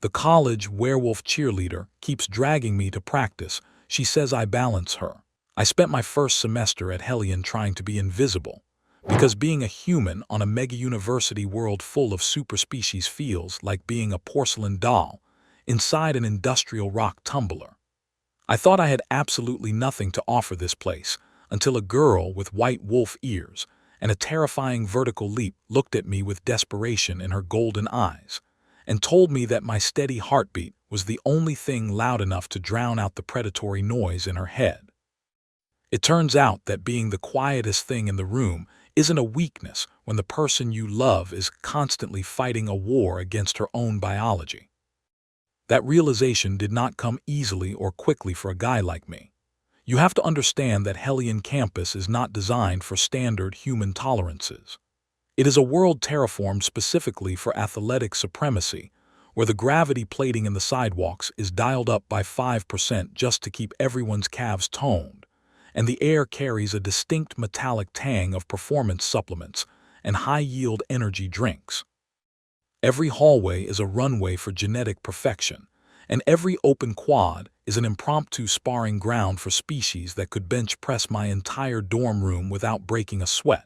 The college werewolf cheerleader keeps dragging me to practice. She says I balance her. I spent my first semester at Hellion trying to be invisible, because being a human on a mega-university world full of superspecies feels like being a porcelain doll inside an industrial rock tumbler. I thought I had absolutely nothing to offer this place until a girl with white wolf ears and a terrifying vertical leap looked at me with desperation in her golden eyes and told me that my steady heartbeat was the only thing loud enough to drown out the predatory noise in her head. It turns out that being the quietest thing in the room isn't a weakness when the person you love is constantly fighting a war against her own biology. That realization did not come easily or quickly for a guy like me. You have to understand that Hellion campus is not designed for standard human tolerances. It is a world terraformed specifically for athletic supremacy, where the gravity plating in the sidewalks is dialed up by 5% just to keep everyone's calves toned, and the air carries a distinct metallic tang of performance supplements and high-yield energy drinks. Every hallway is a runway for genetic perfection, and every open quad is an impromptu sparring ground for species that could bench press my entire dorm room without breaking a sweat.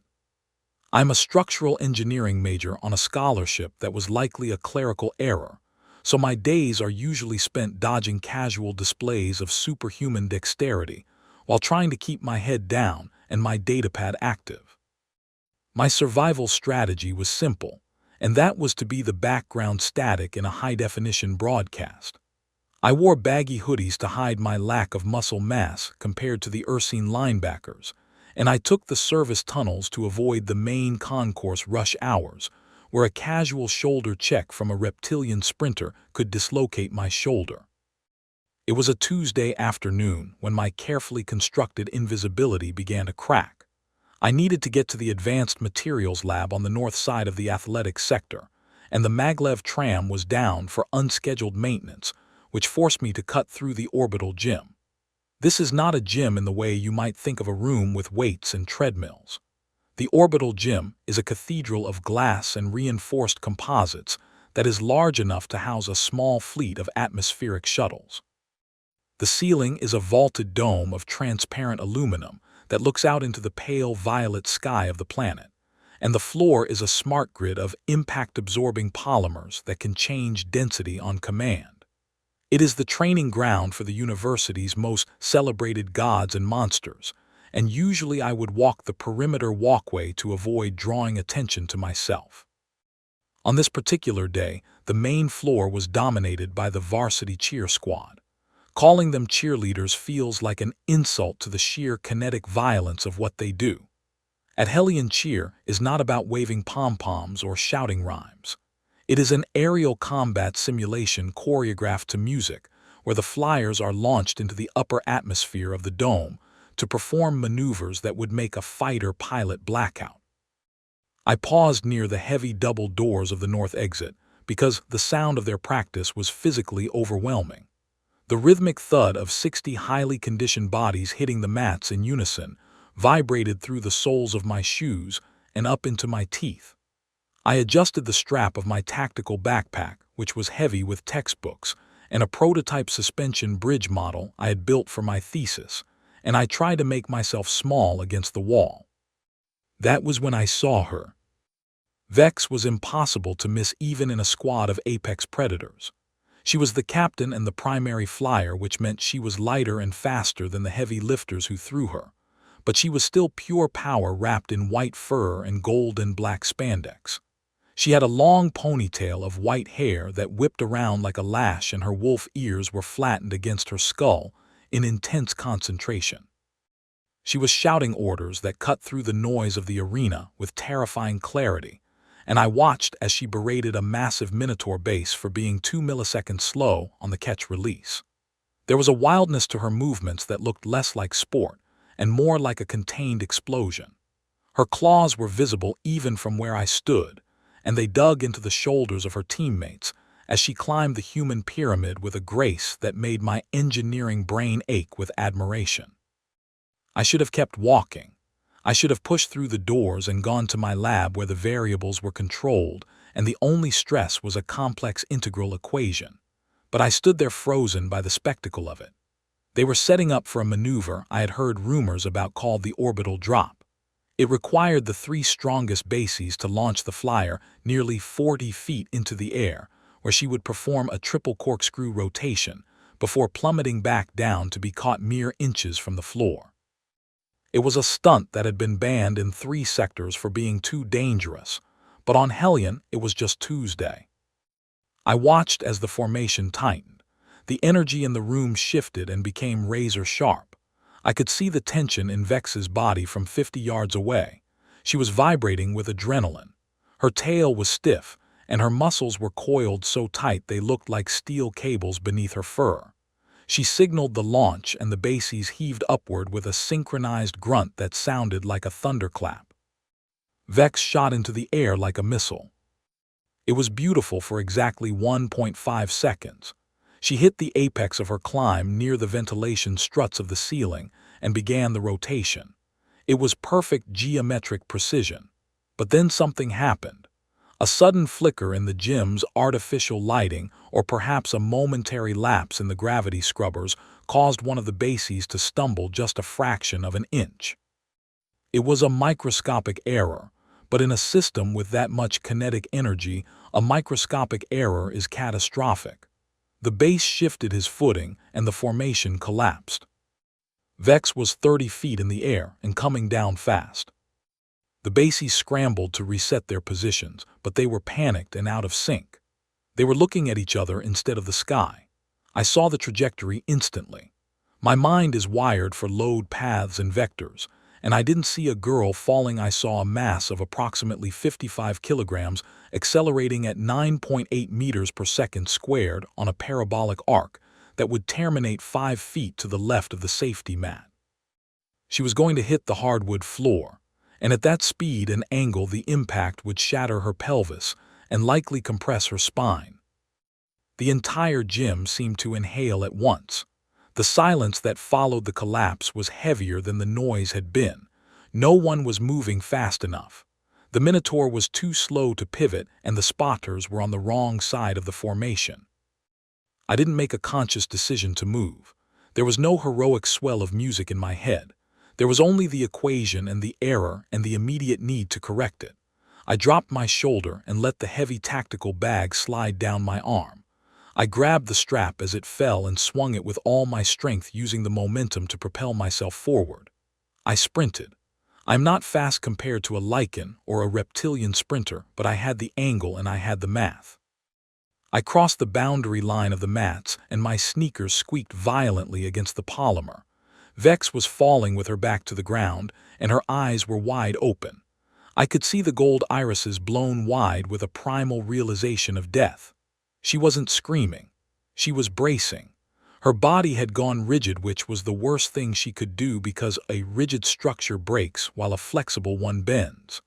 I'm a structural engineering major on a scholarship that was likely a clerical error, so my days are usually spent dodging casual displays of superhuman dexterity while trying to keep my head down and my datapad active. My survival strategy was simple, and that was to be the background static in a high-definition broadcast. I wore baggy hoodies to hide my lack of muscle mass compared to the Ursine linebackers, and I took the service tunnels to avoid the main concourse rush hours, where a casual shoulder check from a reptilian sprinter could dislocate my shoulder. It was a Tuesday afternoon when my carefully constructed invisibility began to crack. I needed to get to the advanced materials lab on the north side of the athletics sector, and the maglev tram was down for unscheduled maintenance, which forced me to cut through the orbital gym. This is not a gym in the way you might think of a room with weights and treadmills. The orbital gym is a cathedral of glass and reinforced composites that is large enough to house a small fleet of atmospheric shuttles. The ceiling is a vaulted dome of transparent aluminum that looks out into the pale violet sky of the planet, and the floor is a smart grid of impact-absorbing polymers that can change density on command. It is the training ground for the university's most celebrated gods and monsters, and usually I would walk the perimeter walkway to avoid drawing attention to myself. On this particular day, the main floor was dominated by the varsity cheer squad. Calling them cheerleaders feels like an insult to the sheer kinetic violence of what they do. At Hellion Cheer is not about waving pom-poms or shouting rhymes. It is an aerial combat simulation choreographed to music, where the flyers are launched into the upper atmosphere of the dome to perform maneuvers that would make a fighter pilot blackout. I paused near the heavy double doors of the north exit because the sound of their practice was physically overwhelming. The rhythmic thud of 60 highly conditioned bodies hitting the mats in unison vibrated through the soles of my shoes and up into my teeth. I adjusted the strap of my tactical backpack, which was heavy with textbooks, and a prototype suspension bridge model I had built for my thesis, and I tried to make myself small against the wall. That was when I saw her. Vex was impossible to miss even in a squad of apex predators. She was the captain and the primary flyer, which meant she was lighter and faster than the heavy lifters who threw her, but she was still pure power wrapped in white fur and gold and black spandex. She had a long ponytail of white hair that whipped around like a lash, and her wolf ears were flattened against her skull in intense concentration. She was shouting orders that cut through the noise of the arena with terrifying clarity, and I watched as she berated a massive Minotaur base for being 2 milliseconds slow on the catch release. There was a wildness to her movements that looked less like sport and more like a contained explosion. Her claws were visible even from where I stood, and they dug into the shoulders of her teammates as she climbed the human pyramid with a grace that made my engineering brain ache with admiration. I should have kept walking. I should have pushed through the doors and gone to my lab where the variables were controlled and the only stress was a complex integral equation. but I stood there frozen by the spectacle of it. They were setting up for a maneuver I had heard rumors about called the orbital drop. It required the three strongest bases to launch the flyer nearly 40 feet into the air, where she would perform a triple corkscrew rotation before plummeting back down to be caught mere inches from the floor. It was a stunt that had been banned in 3 sectors for being too dangerous, but on Hellion it was just Tuesday. I watched as the formation tightened. The energy in the room shifted and became razor sharp. I could see the tension in Vex's body from 50 yards away. She was vibrating with adrenaline. Her tail was stiff, and her muscles were coiled so tight they looked like steel cables beneath her fur. She signaled the launch, and the bases heaved upward with a synchronized grunt that sounded like a thunderclap. Vex shot into the air like a missile. It was beautiful for exactly 1.5 seconds. She hit the apex of her climb near the ventilation struts of the ceiling and began the rotation. It was perfect geometric precision. But then something happened. A sudden flicker in the gym's artificial lighting, or perhaps a momentary lapse in the gravity scrubbers, caused one of the bases to stumble just a fraction of an inch. It was a microscopic error, but in a system with that much kinetic energy, a microscopic error is catastrophic. The base shifted his footing, and the formation collapsed. Vex was 30 feet in the air and coming down fast. The bases scrambled to reset their positions, but they were panicked and out of sync. They were looking at each other instead of the sky. I saw the trajectory instantly. My mind is wired for load paths and vectors, and I didn't see a girl falling. I saw a mass of approximately 55 kilograms accelerating at 9.8 meters per second squared on a parabolic arc that would terminate 5 feet to the left of the safety mat. She was going to hit the hardwood floor, and at that speed and angle the impact would shatter her pelvis and likely compress her spine. The entire gym seemed to inhale at once. The silence that followed the collapse was heavier than the noise had been. No one was moving fast enough. The Minotaur was too slow to pivot, and the spotters were on the wrong side of the formation. I didn't make a conscious decision to move. There was no heroic swell of music in my head. There was only the equation and the error and the immediate need to correct it. I dropped my shoulder and let the heavy tactical bag slide down my arm. I grabbed the strap as it fell and swung it with all my strength, using the momentum to propel myself forward. I sprinted. I'm not fast compared to a lichen or a reptilian sprinter, but I had the angle and I had the math. I crossed the boundary line of the mats, and my sneakers squeaked violently against the polymer. Vex was falling with her back to the ground, and her eyes were wide open. I could see the gold irises blown wide with a primal realization of death. She wasn't screaming. She was bracing. Her body had gone rigid, which was the worst thing she could do because a rigid structure breaks while a flexible one bends.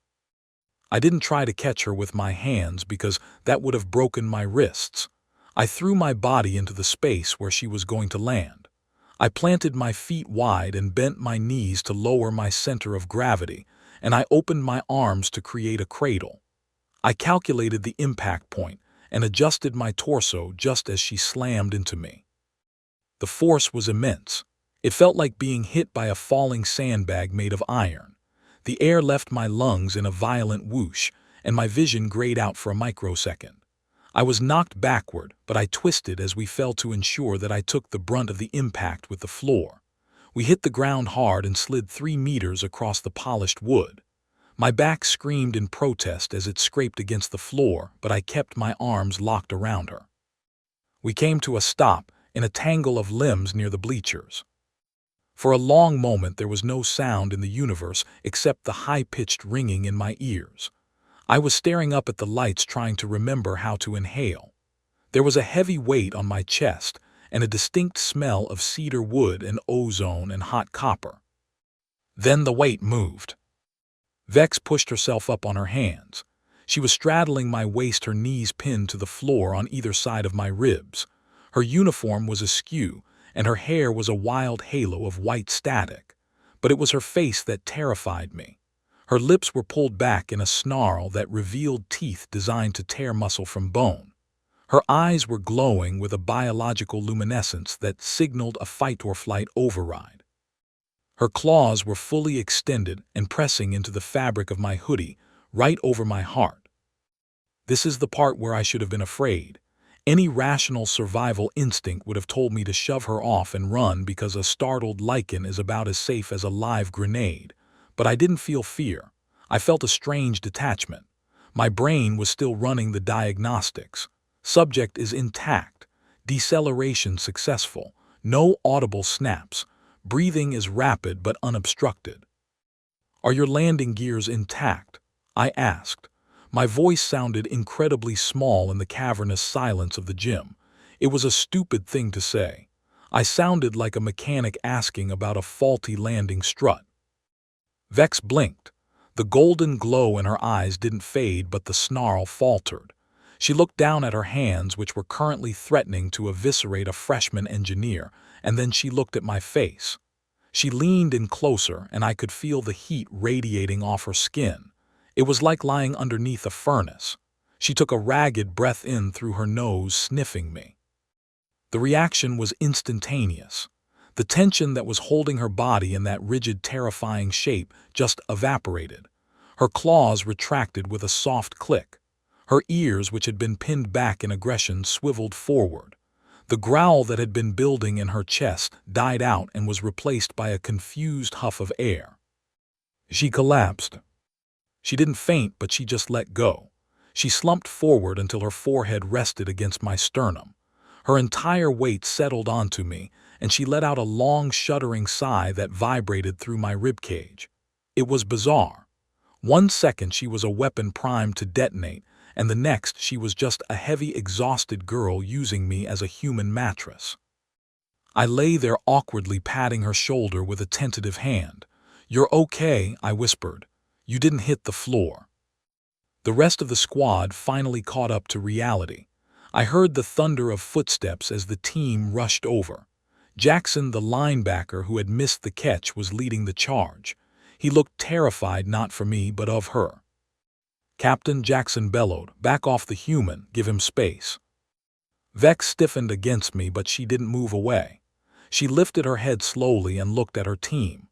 I didn't try to catch her with my hands because that would have broken my wrists. I threw my body into the space where she was going to land. I planted my feet wide and bent my knees to lower my center of gravity, and I opened my arms to create a cradle. I calculated the impact point and adjusted my torso just as she slammed into me. The force was immense. It felt like being hit by a falling sandbag made of iron. The air left my lungs in a violent whoosh, and my vision grayed out for a microsecond. I was knocked backward, but I twisted as we fell to ensure that I took the brunt of the impact with the floor. We hit the ground hard and slid 3 meters across the polished wood. My back screamed in protest as it scraped against the floor, but I kept my arms locked around her. We came to a stop in a tangle of limbs near the bleachers. For a long moment there was no sound in the universe except the high-pitched ringing in my ears. I was staring up at the lights, trying to remember how to inhale. There was a heavy weight on my chest and a distinct smell of cedar wood and ozone and hot copper. Then the weight moved. Vex pushed herself up on her hands. She was straddling my waist, her knees pinned to the floor on either side of my ribs. Her uniform was askew, and her hair was a wild halo of white static. But it was her face that terrified me. Her lips were pulled back in a snarl that revealed teeth designed to tear muscle from bone. Her eyes were glowing with a biological luminescence that signaled a fight-or-flight override. Her claws were fully extended and pressing into the fabric of my hoodie, right over my heart. This is the part where I should have been afraid. Any rational survival instinct would have told me to shove her off and run because a startled lichen is about as safe as a live grenade. But I didn't feel fear. I felt a strange detachment. My brain was still running the diagnostics. Subject is intact. Deceleration successful. No audible snaps. Breathing is rapid but unobstructed. "Are your landing gears intact?" I asked. My voice sounded incredibly small in the cavernous silence of the gym. It was a stupid thing to say. I sounded like a mechanic asking about a faulty landing strut. Vex blinked. The golden glow in her eyes didn't fade, but the snarl faltered. She looked down at her hands, which were currently threatening to eviscerate a freshman engineer, and then she looked at my face. She leaned in closer, and I could feel the heat radiating off her skin. It was like lying underneath a furnace. She took a ragged breath in through her nose, sniffing me. The reaction was instantaneous. The tension that was holding her body in that rigid, terrifying shape just evaporated. Her claws retracted with a soft click. Her ears, which had been pinned back in aggression, swiveled forward. The growl that had been building in her chest died out and was replaced by a confused huff of air. She collapsed. She didn't faint, but she just let go. She slumped forward until her forehead rested against my sternum. Her entire weight settled onto me, and she let out a long, shuddering sigh that vibrated through my ribcage. It was bizarre. 1 second she was a weapon primed to detonate, and the next she was just a heavy, exhausted girl using me as a human mattress. I lay there awkwardly patting her shoulder with a tentative hand. "You're okay," I whispered. "You didn't hit the floor." The rest of the squad finally caught up to reality. I heard the thunder of footsteps as the team rushed over. Jackson, the linebacker who had missed the catch, was leading the charge. He looked terrified, not for me, but of her. "Captain," Jackson bellowed, "back off the human, give him space." Vex stiffened against me, but she didn't move away. She lifted her head slowly and looked at her team.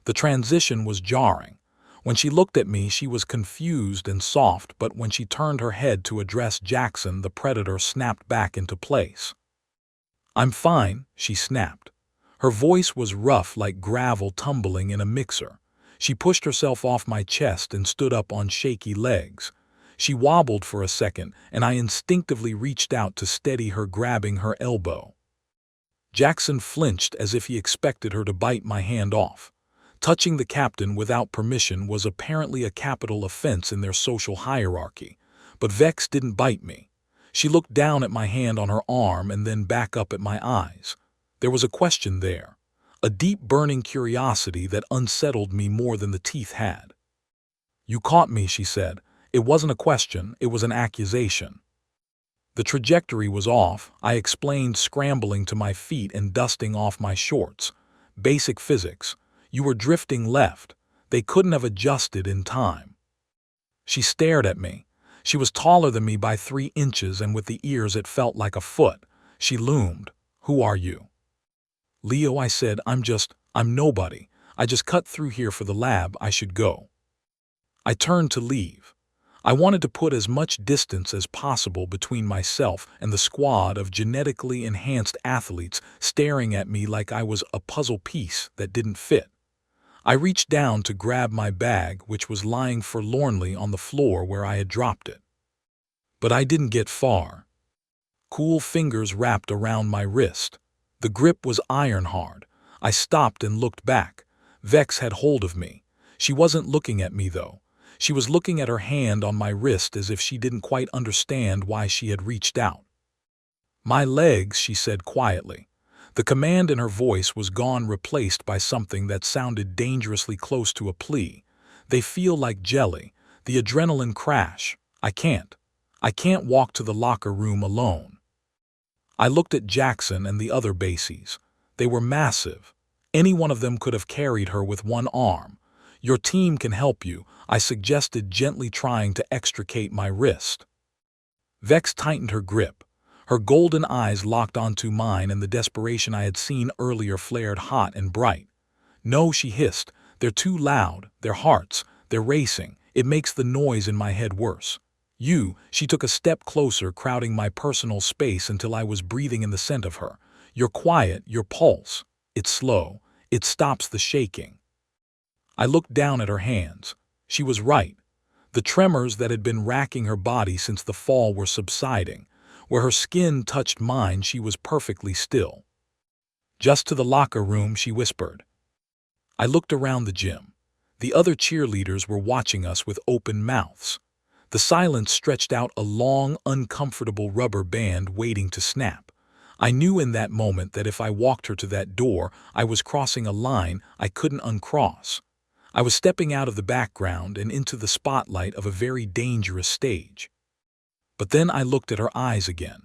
The transition was jarring. When she looked at me, she was confused and soft, but when she turned her head to address Jackson, the predator snapped back into place. "I'm fine," she snapped. Her voice was rough like gravel tumbling in a mixer. She pushed herself off my chest and stood up on shaky legs. She wobbled for a second, and I instinctively reached out to steady her, grabbing her elbow. Jackson flinched as if he expected her to bite my hand off. Touching the captain without permission was apparently a capital offense in their social hierarchy. But Vex didn't bite me. She looked down at my hand on her arm and then back up at my eyes. There was a question there, a deep burning curiosity that unsettled me more than the teeth had. "You caught me," she said. It wasn't a question, it was an accusation. The trajectory was off, I explained, scrambling to my feet and dusting off my shorts. "Basic physics. You were drifting left. They couldn't have adjusted in time." She stared at me. She was taller than me by 3 inches, and with the ears it felt like a foot. She loomed. "Who are you?" "Leo," I said. I'm nobody. I just cut through here for the lab. I should go." I turned to leave. I wanted to put as much distance as possible between myself and the squad of genetically enhanced athletes staring at me like I was a puzzle piece that didn't fit. I reached down to grab my bag, which was lying forlornly on the floor where I had dropped it. But I didn't get far. Cool fingers wrapped around my wrist. The grip was iron hard. I stopped and looked back. Vex had hold of me. She wasn't looking at me, though. She was looking at her hand on my wrist as if she didn't quite understand why she had reached out. "My legs," she said quietly. The command in her voice was gone, replaced by something that sounded dangerously close to a plea. "They feel like jelly. The adrenaline crash. I can't walk to the locker room alone." I looked at Jackson and the other bases. They were massive. Any one of them could have carried her with one arm. "Your team can help you," I suggested, gently trying to extricate my wrist. Vex tightened her grip. Her golden eyes locked onto mine, and the desperation I had seen earlier flared hot and bright. "No," she hissed. "They're too loud. Their hearts. They're racing. It makes the noise in my head worse." She took a step closer, crowding my personal space until I was breathing in the scent of her. "You're quiet, your pulse. It's slow. It stops the shaking." I looked down at her hands. She was right. The tremors that had been racking her body since the fall were subsiding. Where her skin touched mine, she was perfectly still. "Just to the locker room," she whispered. I looked around the gym. The other cheerleaders were watching us with open mouths. The silence stretched out a long, uncomfortable rubber band waiting to snap. I knew in that moment that if I walked her to that door, I was crossing a line I couldn't uncross. I was stepping out of the background and into the spotlight of a very dangerous stage. But then I looked at her eyes again.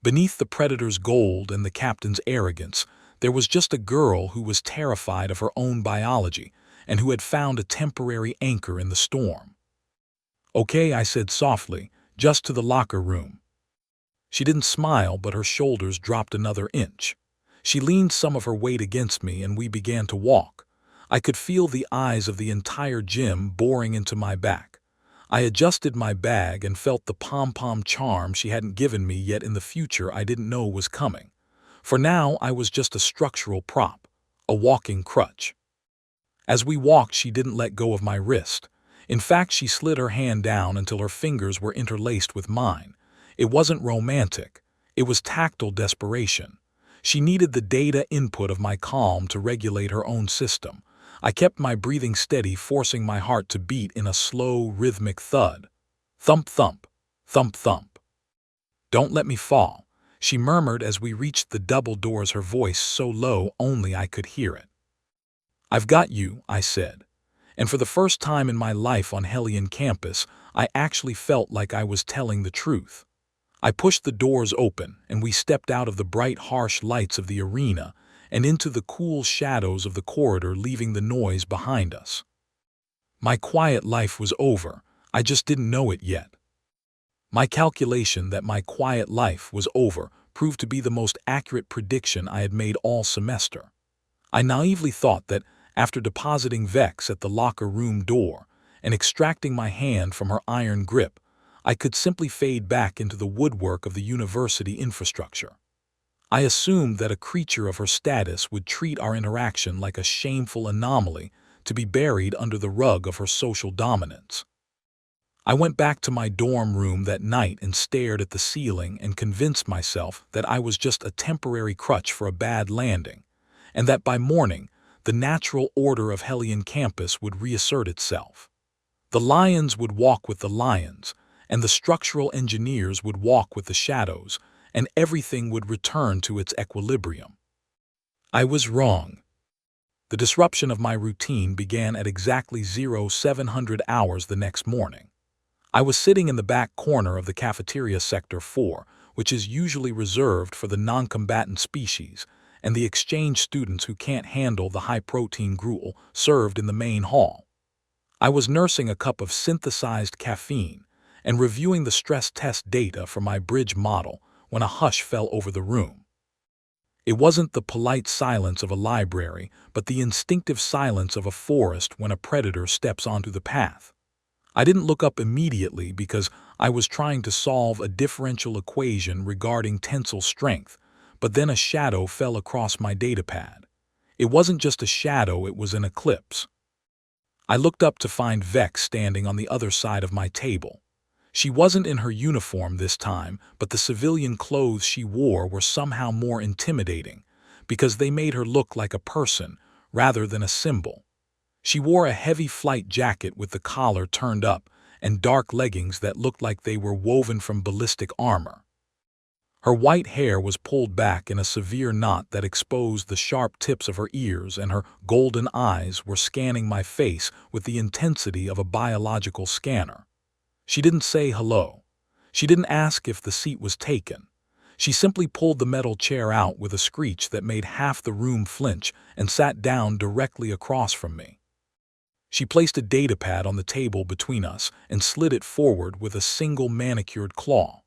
Beneath the predator's gold and the captain's arrogance, there was just a girl who was terrified of her own biology and who had found a temporary anchor in the storm. "Okay," I said softly, "just to the locker room." She didn't smile, but her shoulders dropped another inch. She leaned some of her weight against me, and we began to walk. I could feel the eyes of the entire gym boring into my back. I adjusted my bag and felt the pom-pom charm she hadn't given me yet in the future I didn't know was coming. For now, I was just a structural prop, a walking crutch. As we walked, she didn't let go of my wrist. In fact, she slid her hand down until her fingers were interlaced with mine. It wasn't romantic. It was tactile desperation. She needed the data input of my calm to regulate her own system. I kept my breathing steady, forcing my heart to beat in a slow, rhythmic thud. Thump, thump, thump, thump. "Don't let me fall," she murmured as we reached the double doors, her voice so low only I could hear it. "I've got you," I said. And for the first time in my life on Hellion campus, I actually felt like I was telling the truth. I pushed the doors open, and we stepped out of the bright, harsh lights of the arena and into the cool shadows of the corridor, leaving the noise behind us. My quiet life was over. I just didn't know it yet. My calculation that my quiet life was over proved to be the most accurate prediction I had made all semester. I naively thought that after depositing Vex at the locker room door and extracting my hand from her iron grip, I could simply fade back into the woodwork of the university infrastructure. I assumed that a creature of her status would treat our interaction like a shameful anomaly to be buried under the rug of her social dominance. I went back to my dorm room that night and stared at the ceiling and convinced myself that I was just a temporary crutch for a bad landing, and that by morning, the natural order of Hellion campus would reassert itself. The lions would walk with the lions, and the structural engineers would walk with the shadows, and everything would return to its equilibrium. I was wrong. The disruption of my routine began at exactly 0700 hours the next morning. I was sitting in the back corner of the cafeteria Sector 4, which is usually reserved for the non-combatant species and the exchange students who can't handle the high-protein gruel served in the main hall. I was nursing a cup of synthesized caffeine and reviewing the stress test data for my bridge model when a hush fell over the room. It wasn't the polite silence of a library, but the instinctive silence of a forest when a predator steps onto the path. I didn't look up immediately because I was trying to solve a differential equation regarding tensile strength, but then a shadow fell across my datapad. It wasn't just a shadow, it was an eclipse. I looked up to find Vex standing on the other side of my table. She wasn't in her uniform this time, but the civilian clothes she wore were somehow more intimidating because they made her look like a person rather than a symbol. She wore a heavy flight jacket with the collar turned up and dark leggings that looked like they were woven from ballistic armor. Her white hair was pulled back in a severe knot that exposed the sharp tips of her ears, and her golden eyes were scanning my face with the intensity of a biological scanner. She didn't say hello. She didn't ask if the seat was taken. She simply pulled the metal chair out with a screech that made half the room flinch and sat down directly across from me. She placed a datapad on the table between us and slid it forward with a single manicured claw.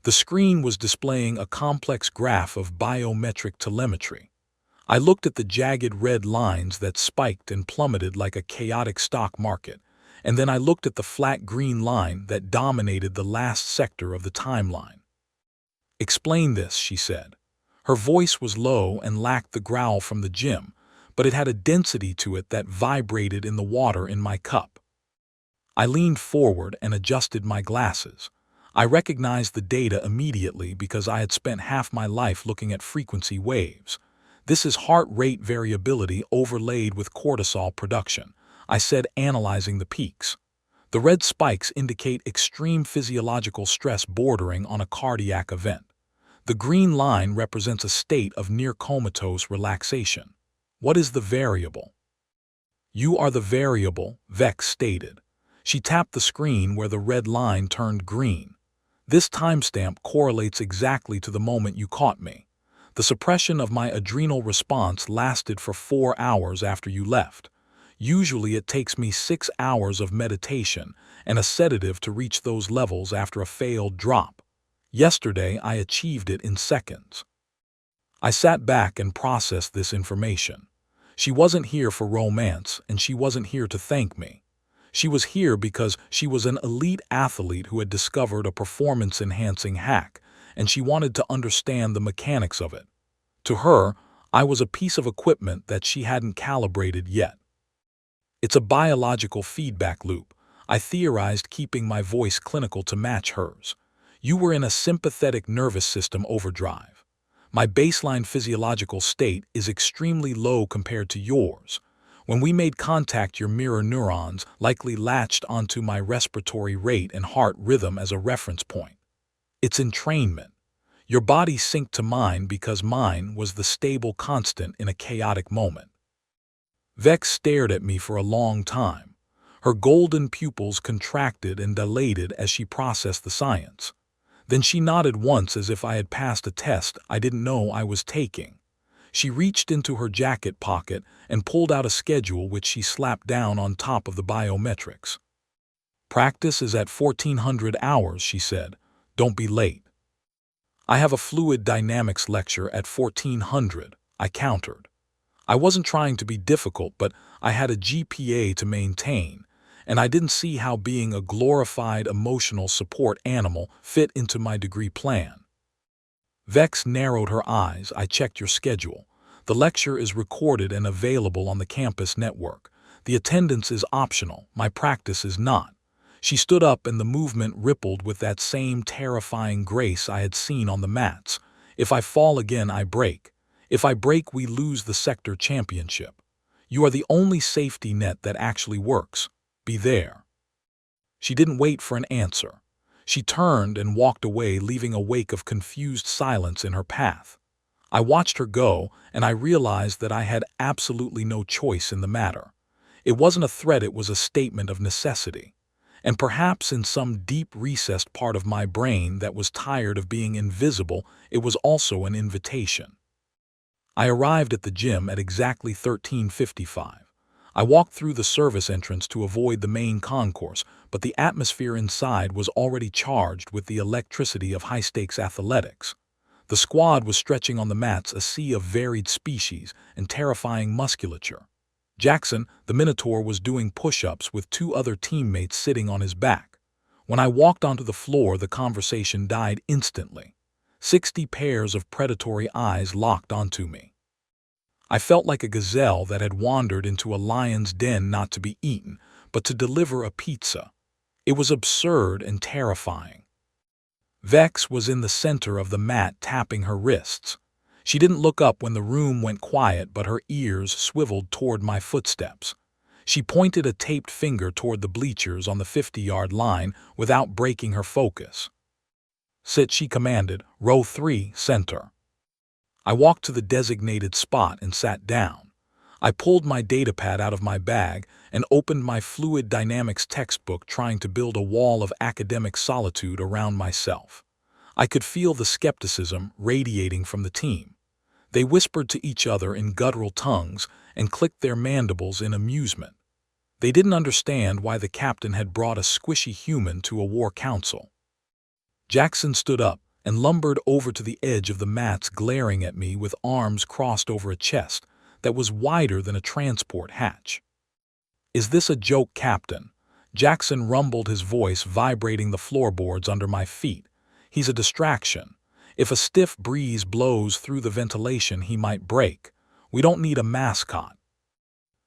The screen was displaying a complex graph of biometric telemetry. I looked at the jagged red lines that spiked and plummeted like a chaotic stock market, and then I looked at the flat green line that dominated the last sector of the timeline. "Explain this," she said. Her voice was low and lacked the growl from the gym, but it had a density to it that vibrated in the water in my cup. I leaned forward and adjusted my glasses. I recognized the data immediately because I had spent half my life looking at frequency waves. "This is heart rate variability overlaid with cortisol production," I said, analyzing the peaks. "The red spikes indicate extreme physiological stress bordering on a cardiac event. The green line represents a state of near comatose relaxation. What is the variable?" "You are the variable," Vex stated. She tapped the screen where the red line turned green. "This timestamp correlates exactly to the moment you caught me. The suppression of my adrenal response lasted for 4 hours after you left. Usually it takes me 6 hours of meditation and a sedative to reach those levels after a failed drop. Yesterday I achieved it in seconds." I sat back and processed this information. She wasn't here for romance, and she wasn't here to thank me. She was here because she was an elite athlete who had discovered a performance-enhancing hack, and she wanted to understand the mechanics of it. To her, I was a piece of equipment that she hadn't calibrated yet. "It's a biological feedback loop," I theorized, keeping my voice clinical to match hers. "You were in a sympathetic nervous system overdrive. My baseline physiological state is extremely low compared to yours. When we made contact, your mirror neurons likely latched onto my respiratory rate and heart rhythm as a reference point. It's entrainment. Your body synced to mine because mine was the stable constant in a chaotic moment." Vex stared at me for a long time. Her golden pupils contracted and dilated as she processed the science. Then she nodded once as if I had passed a test I didn't know I was taking. She reached into her jacket pocket and pulled out a schedule which she slapped down on top of the biometrics. "Practice is at 1400 hours," she said. "Don't be late." "I have a fluid dynamics lecture at 1400, I countered. I wasn't trying to be difficult, but I had a GPA to maintain, and I didn't see how being a glorified emotional support animal fit into my degree plan. Vex narrowed her eyes. "I checked your schedule. The lecture is recorded and available on the campus network. The attendance is optional. My practice is not." She stood up and the movement rippled with that same terrifying grace I had seen on the mats. "If I fall again, I break. If I break, we lose the sector championship. You are the only safety net that actually works. Be there." She didn't wait for an answer. She turned and walked away, leaving a wake of confused silence in her path. I watched her go, and I realized that I had absolutely no choice in the matter. It wasn't a threat, it was a statement of necessity. And perhaps in some deep recessed part of my brain that was tired of being invisible, it was also an invitation. I arrived at the gym at exactly 13:55. I walked through the service entrance to avoid the main concourse, but the atmosphere inside was already charged with the electricity of high-stakes athletics. The squad was stretching on the mats, a sea of varied species and terrifying musculature. Jackson, the Minotaur, was doing push-ups with 2 other teammates sitting on his back. When I walked onto the floor, the conversation died instantly. 60 pairs of predatory eyes locked onto me. I felt like a gazelle that had wandered into a lion's den not to be eaten, but to deliver a pizza. It was absurd and terrifying. Vex was in the center of the mat, tapping her wrists. She didn't look up when the room went quiet, but her ears swiveled toward my footsteps. She pointed a taped finger toward the bleachers on the 50-yard line without breaking her focus. "Sit," she commanded. "Row 3, center." I walked to the designated spot and sat down. I pulled my datapad out of my bag and opened my fluid dynamics textbook, trying to build a wall of academic solitude around myself. I could feel the skepticism radiating from the team. They whispered to each other in guttural tongues and clicked their mandibles in amusement. They didn't understand why the captain had brought a squishy human to a war council. Jackson stood up, and lumbered over to the edge of the mats, glaring at me with arms crossed over a chest that was wider than a transport hatch. "Is this a joke, Captain?" Jackson rumbled, his voice vibrating the floorboards under my feet. "He's a distraction. If a stiff breeze blows through the ventilation, he might break. We don't need a mascot."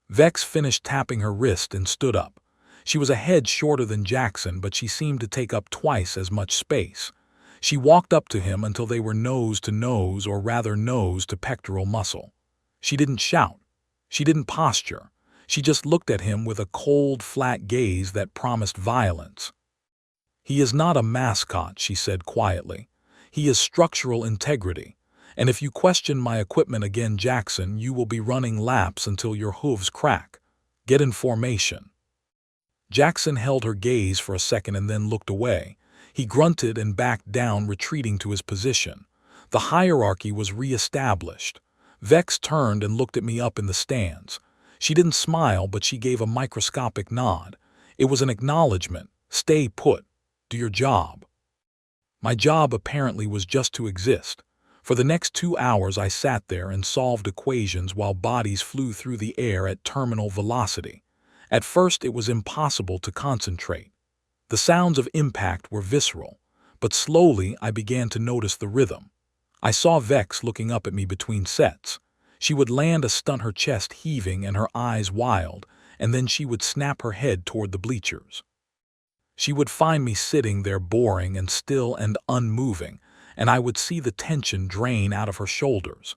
Vex finished tapping her wrist and stood up. She was a head shorter than Jackson, but she seemed to take up twice as much space. She walked up to him until they were nose to nose, or rather nose to pectoral muscle. She didn't shout. She didn't posture. She just looked at him with a cold, flat gaze that promised violence. "He is not a mascot," she said quietly. "He is structural integrity. And if you question my equipment again, Jackson, you will be running laps until your hooves crack. Get in formation." Jackson held her gaze for a second and then looked away. He grunted and backed down, retreating to his position. The hierarchy was re-established. Vex turned and looked at me up in the stands. She didn't smile, but she gave a microscopic nod. It was an acknowledgement. "Stay put. Do your job." My job apparently was just to exist. For the next 2 hours I sat there and solved equations while bodies flew through the air at terminal velocity. At first it was impossible to concentrate. The sounds of impact were visceral, but slowly I began to notice the rhythm. I saw Vex looking up at me between sets. She would land a stunt, her chest heaving and her eyes wild, and then she would snap her head toward the bleachers. She would find me sitting there boring and still and unmoving, and I would see the tension drain out of her shoulders.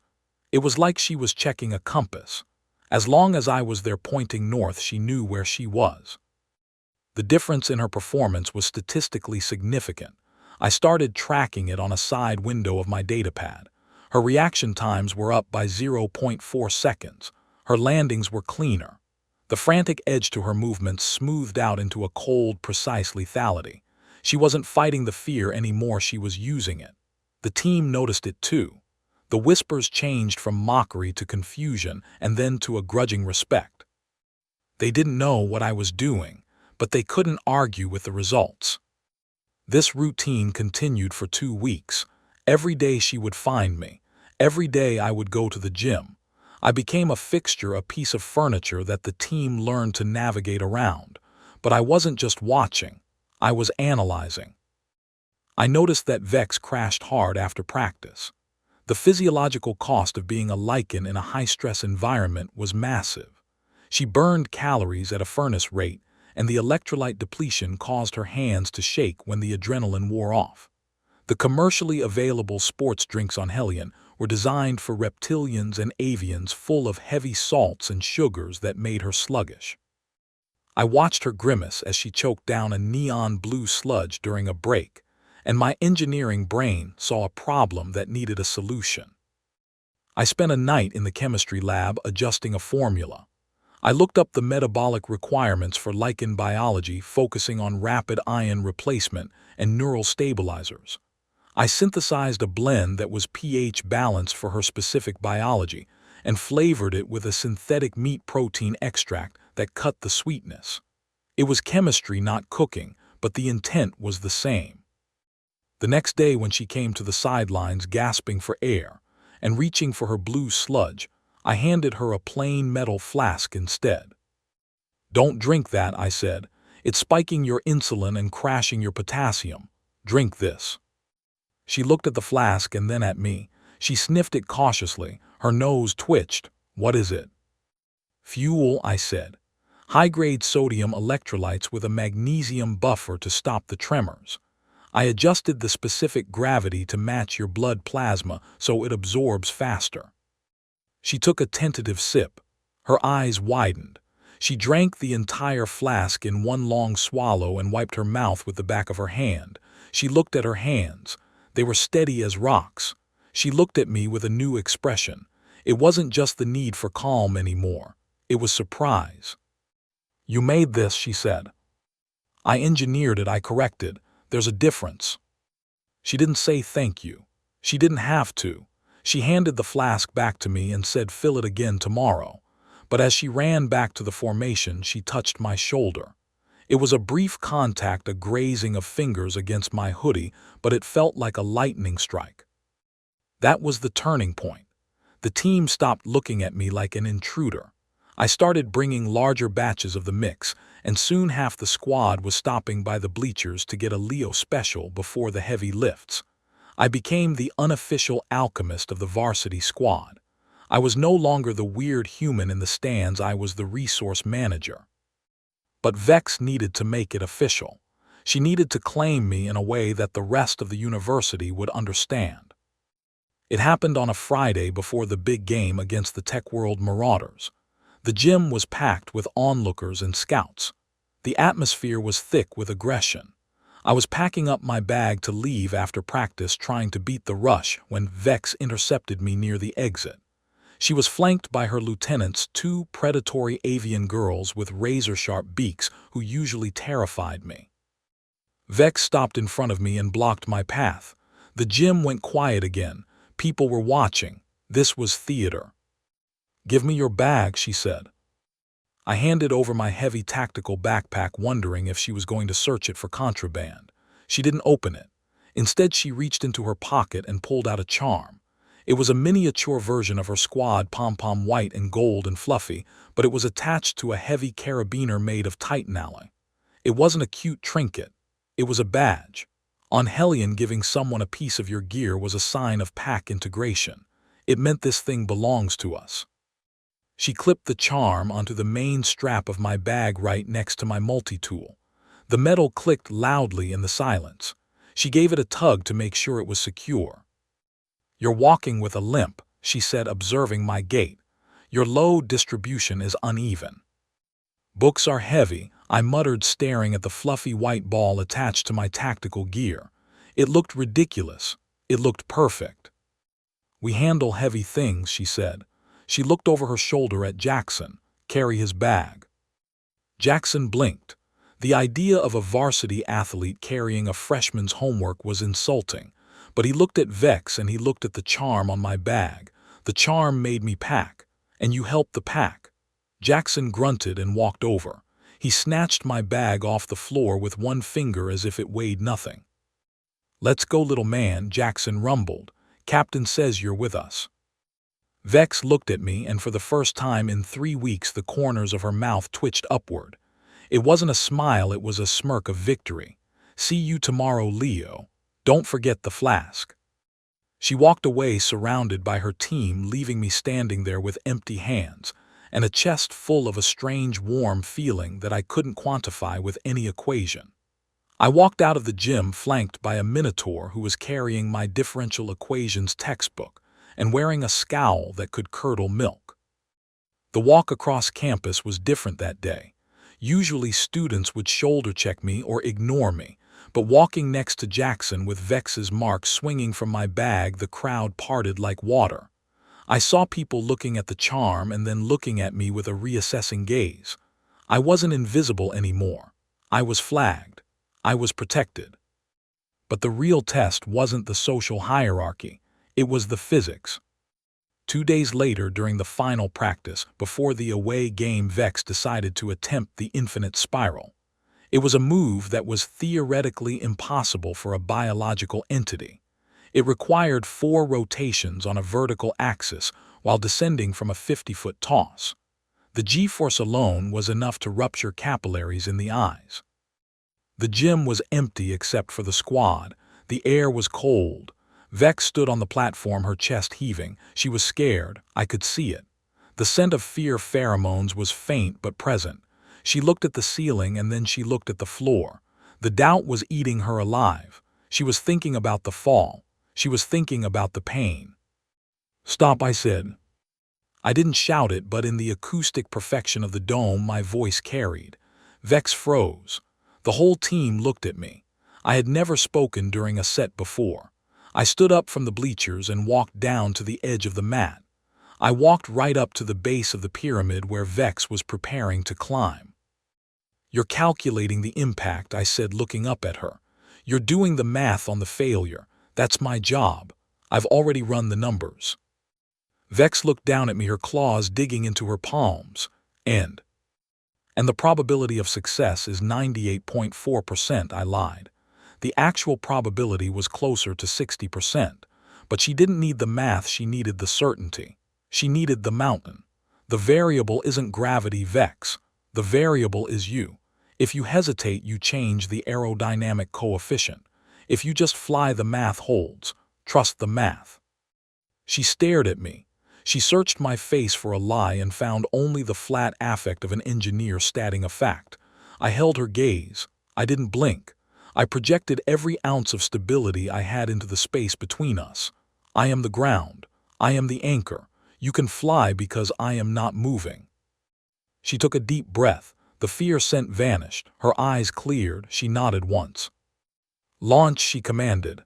It was like she was checking a compass. As long as I was there pointing north, she knew where she was. The difference in her performance was statistically significant. I started tracking it on a side window of my datapad. Her reaction times were up by 0.4 seconds. Her landings were cleaner. The frantic edge to her movements smoothed out into a cold, precise lethality. She wasn't fighting the fear anymore, she was using it. The team noticed it too. The whispers changed from mockery to confusion and then to a grudging respect. They didn't know what I was doing, but they couldn't argue with the results. This routine continued for 2 weeks. Every day she would find me. Every day I would go to the gym. I became a fixture, a piece of furniture that the team learned to navigate around. But I wasn't just watching. I was analyzing. I noticed that Vex crashed hard after practice. The physiological cost of being a lichen in a high-stress environment was massive. She burned calories at a furnace rate, and the electrolyte depletion caused her hands to shake when the adrenaline wore off. The commercially available sports drinks on Hellion were designed for reptilians and avians, full of heavy salts and sugars that made her sluggish. I watched her grimace as she choked down a neon blue sludge during a break, and my engineering brain saw a problem that needed a solution. I spent a night in the chemistry lab adjusting a formula. I looked up the metabolic requirements for lichen biology, focusing on rapid ion replacement and neural stabilizers. I synthesized a blend that was pH balanced for her specific biology and flavored it with a synthetic meat protein extract that cut the sweetness. It was chemistry, not cooking, but the intent was the same. The next day, when she came to the sidelines gasping for air and reaching for her blue sludge, I handed her a plain metal flask instead. "Don't drink that," I said. "It's spiking your insulin and crashing your potassium. Drink this." She looked at the flask and then at me. She sniffed it cautiously. Her nose twitched. "What is it?" "Fuel," I said. "High-grade sodium electrolytes with a magnesium buffer to stop the tremors. I adjusted the specific gravity to match your blood plasma so it absorbs faster." She took a tentative sip. Her eyes widened. She drank the entire flask in one long swallow and wiped her mouth with the back of her hand. She looked at her hands. They were steady as rocks. She looked at me with a new expression. It wasn't just the need for calm anymore. It was surprise. "You made this," she said. "I engineered it," I corrected. "There's a difference." She didn't say thank you. She didn't have to. She handed the flask back to me and said, "Fill it again tomorrow." But as she ran back to the formation, she touched my shoulder. It was a brief contact, a grazing of fingers against my hoodie, but it felt like a lightning strike. That was the turning point. The team stopped looking at me like an intruder. I started bringing larger batches of the mix, and soon half the squad was stopping by the bleachers to get a Leo special before the heavy lifts. I became the unofficial alchemist of the varsity squad. I was no longer the weird human in the stands, I was the resource manager. But Vex needed to make it official. She needed to claim me in a way that the rest of the university would understand. It happened on a Friday before the big game against the Tech World Marauders. The gym was packed with onlookers and scouts. The atmosphere was thick with aggression. I was packing up my bag to leave after practice, trying to beat the rush, when Vex intercepted me near the exit. She was flanked by her lieutenants, two predatory avian girls with razor-sharp beaks who usually terrified me. Vex stopped in front of me and blocked my path. The gym went quiet again. People were watching. This was theater. "Give me your bag," she said. I handed over my heavy tactical backpack, wondering if she was going to search it for contraband. She didn't open it. Instead, she reached into her pocket and pulled out a charm. It was a miniature version of her squad pom-pom, white and gold and fluffy, but it was attached to a heavy carabiner made of titanalloy. It wasn't a cute trinket. It was a badge. On Hellion, giving someone a piece of your gear was a sign of pack integration. It meant this thing belongs to us. She clipped the charm onto the main strap of my bag right next to my multi-tool. The metal clicked loudly in the silence. She gave it a tug to make sure it was secure. "You're walking with a limp," she said, observing my gait. "Your load distribution is uneven." "Books are heavy," I muttered, staring at the fluffy white ball attached to my tactical gear. It looked ridiculous. It looked perfect. "We handle heavy things," she said. She looked over her shoulder at Jackson. "Carry his bag." Jackson blinked. The idea of a varsity athlete carrying a freshman's homework was insulting, but he looked at Vex and he looked at the charm on my bag. "The charm made me pack, and you helped the pack." Jackson grunted and walked over. He snatched my bag off the floor with one finger as if it weighed nothing. "Let's go, little man," Jackson rumbled. "Captain says you're with us." Vex looked at me, and for the first time in 3 weeks the corners of her mouth twitched upward. It wasn't a smile, it was a smirk of victory. "See you tomorrow, Leo. Don't forget the flask." She walked away, surrounded by her team, leaving me standing there with empty hands and a chest full of a strange warm feeling that I couldn't quantify with any equation. I walked out of the gym flanked by a minotaur who was carrying my differential equations textbook and wearing a scowl that could curdle milk. The walk across campus was different that day. Usually students would shoulder check me or ignore me, but walking next to Jackson with Vex's mark swinging from my bag, the crowd parted like water. I saw people looking at the charm and then looking at me with a reassessing gaze. I wasn't invisible anymore. I was flagged. I was protected. But the real test wasn't the social hierarchy. It was the physics. 2 days later, during the final practice, before the away game, Vex decided to attempt the infinite spiral. It was a move that was theoretically impossible for a biological entity. It required 4 rotations on a vertical axis while descending from a 50-foot toss. The G-force alone was enough to rupture capillaries in the eyes. The gym was empty except for the squad. The air was cold. Vex stood on the platform, her chest heaving. She was scared. I could see it. The scent of fear pheromones was faint but present. She looked at the ceiling and then she looked at the floor. The doubt was eating her alive. She was thinking about the fall. She was thinking about the pain. "Stop," I said. I didn't shout it, but in the acoustic perfection of the dome my voice carried. Vex froze. The whole team looked at me. I had never spoken during a set before. I stood up from the bleachers and walked down to the edge of the mat. I walked right up to the base of the pyramid where Vex was preparing to climb. "You're calculating the impact," I said, looking up at her. "You're doing the math on the failure. That's my job. I've already run the numbers." Vex looked down at me, her claws digging into her palms. And And the probability of success is 98.4%, I lied. The actual probability was closer to 60%. But she didn't need the math, she needed the certainty. She needed the mountain. The variable isn't gravity, Vex. The variable is you. If you hesitate, you change the aerodynamic coefficient. If you just fly, the math holds. Trust the math. She stared at me. She searched my face for a lie and found only the flat affect of an engineer stating a fact. I held her gaze. I didn't blink. I projected every ounce of stability I had into the space between us. I am the ground. I am the anchor. You can fly because I am not moving. She took a deep breath. The fear scent vanished. Her eyes cleared. She nodded once. Launch, she commanded.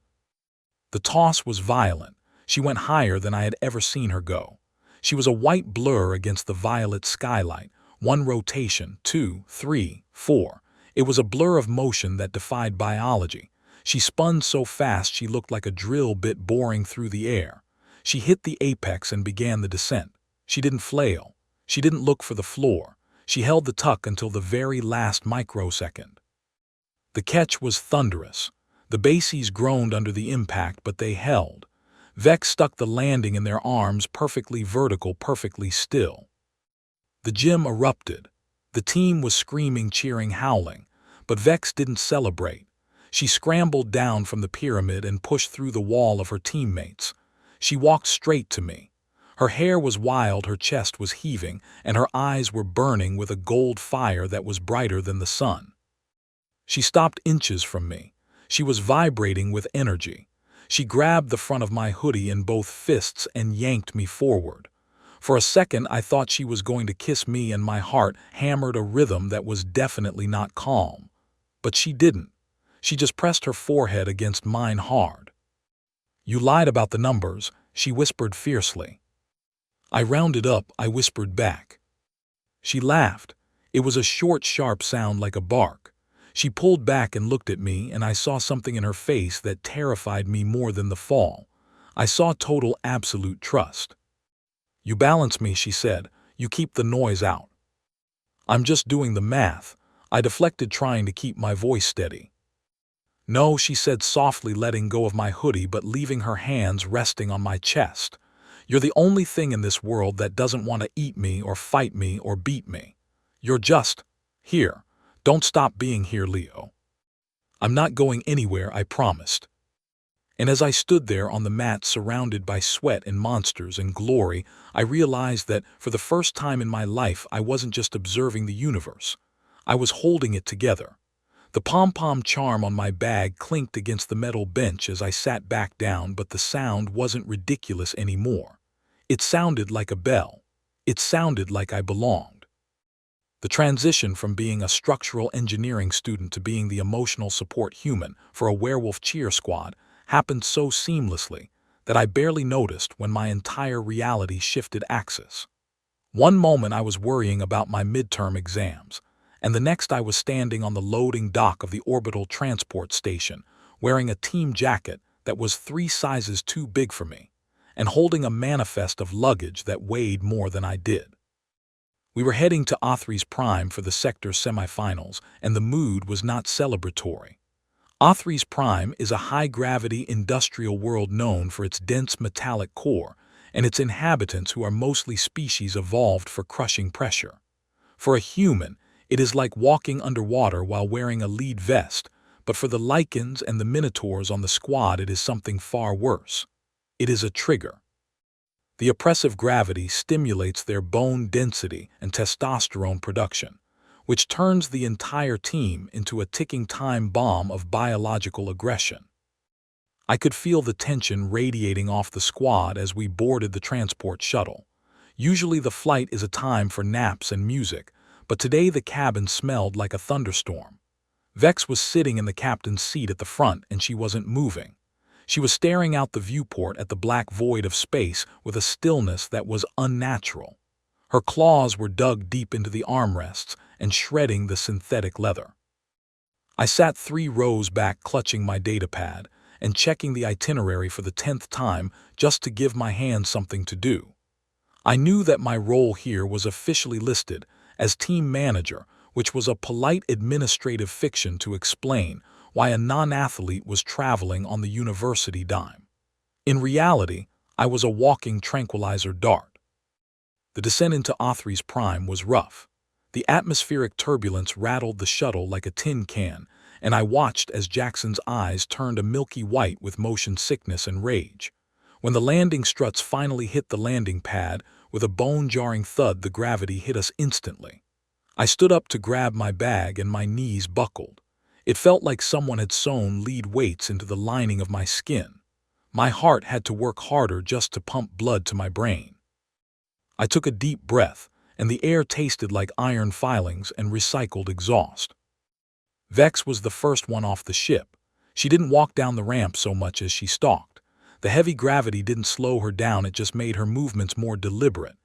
The toss was violent. She went higher than I had ever seen her go. She was a white blur against the violet skylight. One rotation, 2, 3, 4. It was a blur of motion that defied biology. She spun so fast she looked like a drill bit boring through the air. She hit the apex and began the descent. She didn't flail. She didn't look for the floor. She held the tuck until the very last microsecond. The catch was thunderous. The bases groaned under the impact, but they held. Vex stuck the landing in their arms, perfectly vertical, perfectly still. The gym erupted. The team was screaming, cheering, howling. But Vex didn't celebrate. She scrambled down from the pyramid and pushed through the wall of her teammates. She walked straight to me. Her hair was wild, her chest was heaving, and her eyes were burning with a gold fire that was brighter than the sun. She stopped inches from me. She was vibrating with energy. She grabbed the front of my hoodie in both fists and yanked me forward. For a second, I thought she was going to kiss me, and my heart hammered a rhythm that was definitely not calm. But she didn't. She just pressed her forehead against mine hard. "You lied about the numbers," she whispered fiercely. "I rounded up," I whispered back. She laughed. It was a short, sharp sound like a bark. She pulled back and looked at me, and I saw something in her face that terrified me more than the fall. I saw total, absolute trust. "You balance me," she said. "You keep the noise out." "I'm just doing the math." I deflected, trying to keep my voice steady. "No," she said softly, letting go of my hoodie but leaving her hands resting on my chest. "You're the only thing in this world that doesn't want to eat me or fight me or beat me. You're just here. Don't stop being here, Leo." "I'm not going anywhere," I promised. And as I stood there on the mat surrounded by sweat and monsters and glory, I realized that for the first time in my life I wasn't just observing the universe. I was holding it together. The pom-pom charm on my bag clinked against the metal bench as I sat back down, but the sound wasn't ridiculous anymore. It sounded like a bell. It sounded like I belonged. The transition from being a structural engineering student to being the emotional support human for a werewolf cheer squad happened so seamlessly that I barely noticed when my entire reality shifted axis. One moment I was worrying about my midterm exams, and the next I was standing on the loading dock of the orbital transport station, wearing a team jacket that was 3 sizes too big for me, and holding a manifest of luggage that weighed more than I did. We were heading to Othries Prime for the sector semifinals, and the mood was not celebratory. Othries Prime is a high-gravity industrial world known for its dense metallic core and its inhabitants who are mostly species evolved for crushing pressure. For a human, it is like walking underwater while wearing a lead vest, but for the lichens and the minotaurs on the squad it is something far worse. It is a trigger. The oppressive gravity stimulates their bone density and testosterone production, which turns the entire team into a ticking time bomb of biological aggression. I could feel the tension radiating off the squad as we boarded the transport shuttle. Usually the flight is a time for naps and music, but today the cabin smelled like a thunderstorm. Vex was sitting in the captain's seat at the front, and she wasn't moving. She was staring out the viewport at the black void of space with a stillness that was unnatural. Her claws were dug deep into the armrests and shredding the synthetic leather. I sat 3 rows back, clutching my datapad and checking the itinerary for the 10th time just to give my hands something to do. I knew that my role here was officially listed as team manager, which was a polite administrative fiction to explain why a non-athlete was traveling on the university dime. In reality, I was a walking tranquilizer dart. The descent into Othries Prime was rough. The atmospheric turbulence rattled the shuttle like a tin can, and I watched as Jackson's eyes turned a milky white with motion sickness and rage. When the landing struts finally hit the landing pad, with a bone-jarring thud, the gravity hit us instantly. I stood up to grab my bag and my knees buckled. It felt like someone had sewn lead weights into the lining of my skin. My heart had to work harder just to pump blood to my brain. I took a deep breath, and the air tasted like iron filings and recycled exhaust. Vex was the first one off the ship. She didn't walk down the ramp so much as she stalked. The heavy gravity didn't slow her down, it just made her movements more deliberate.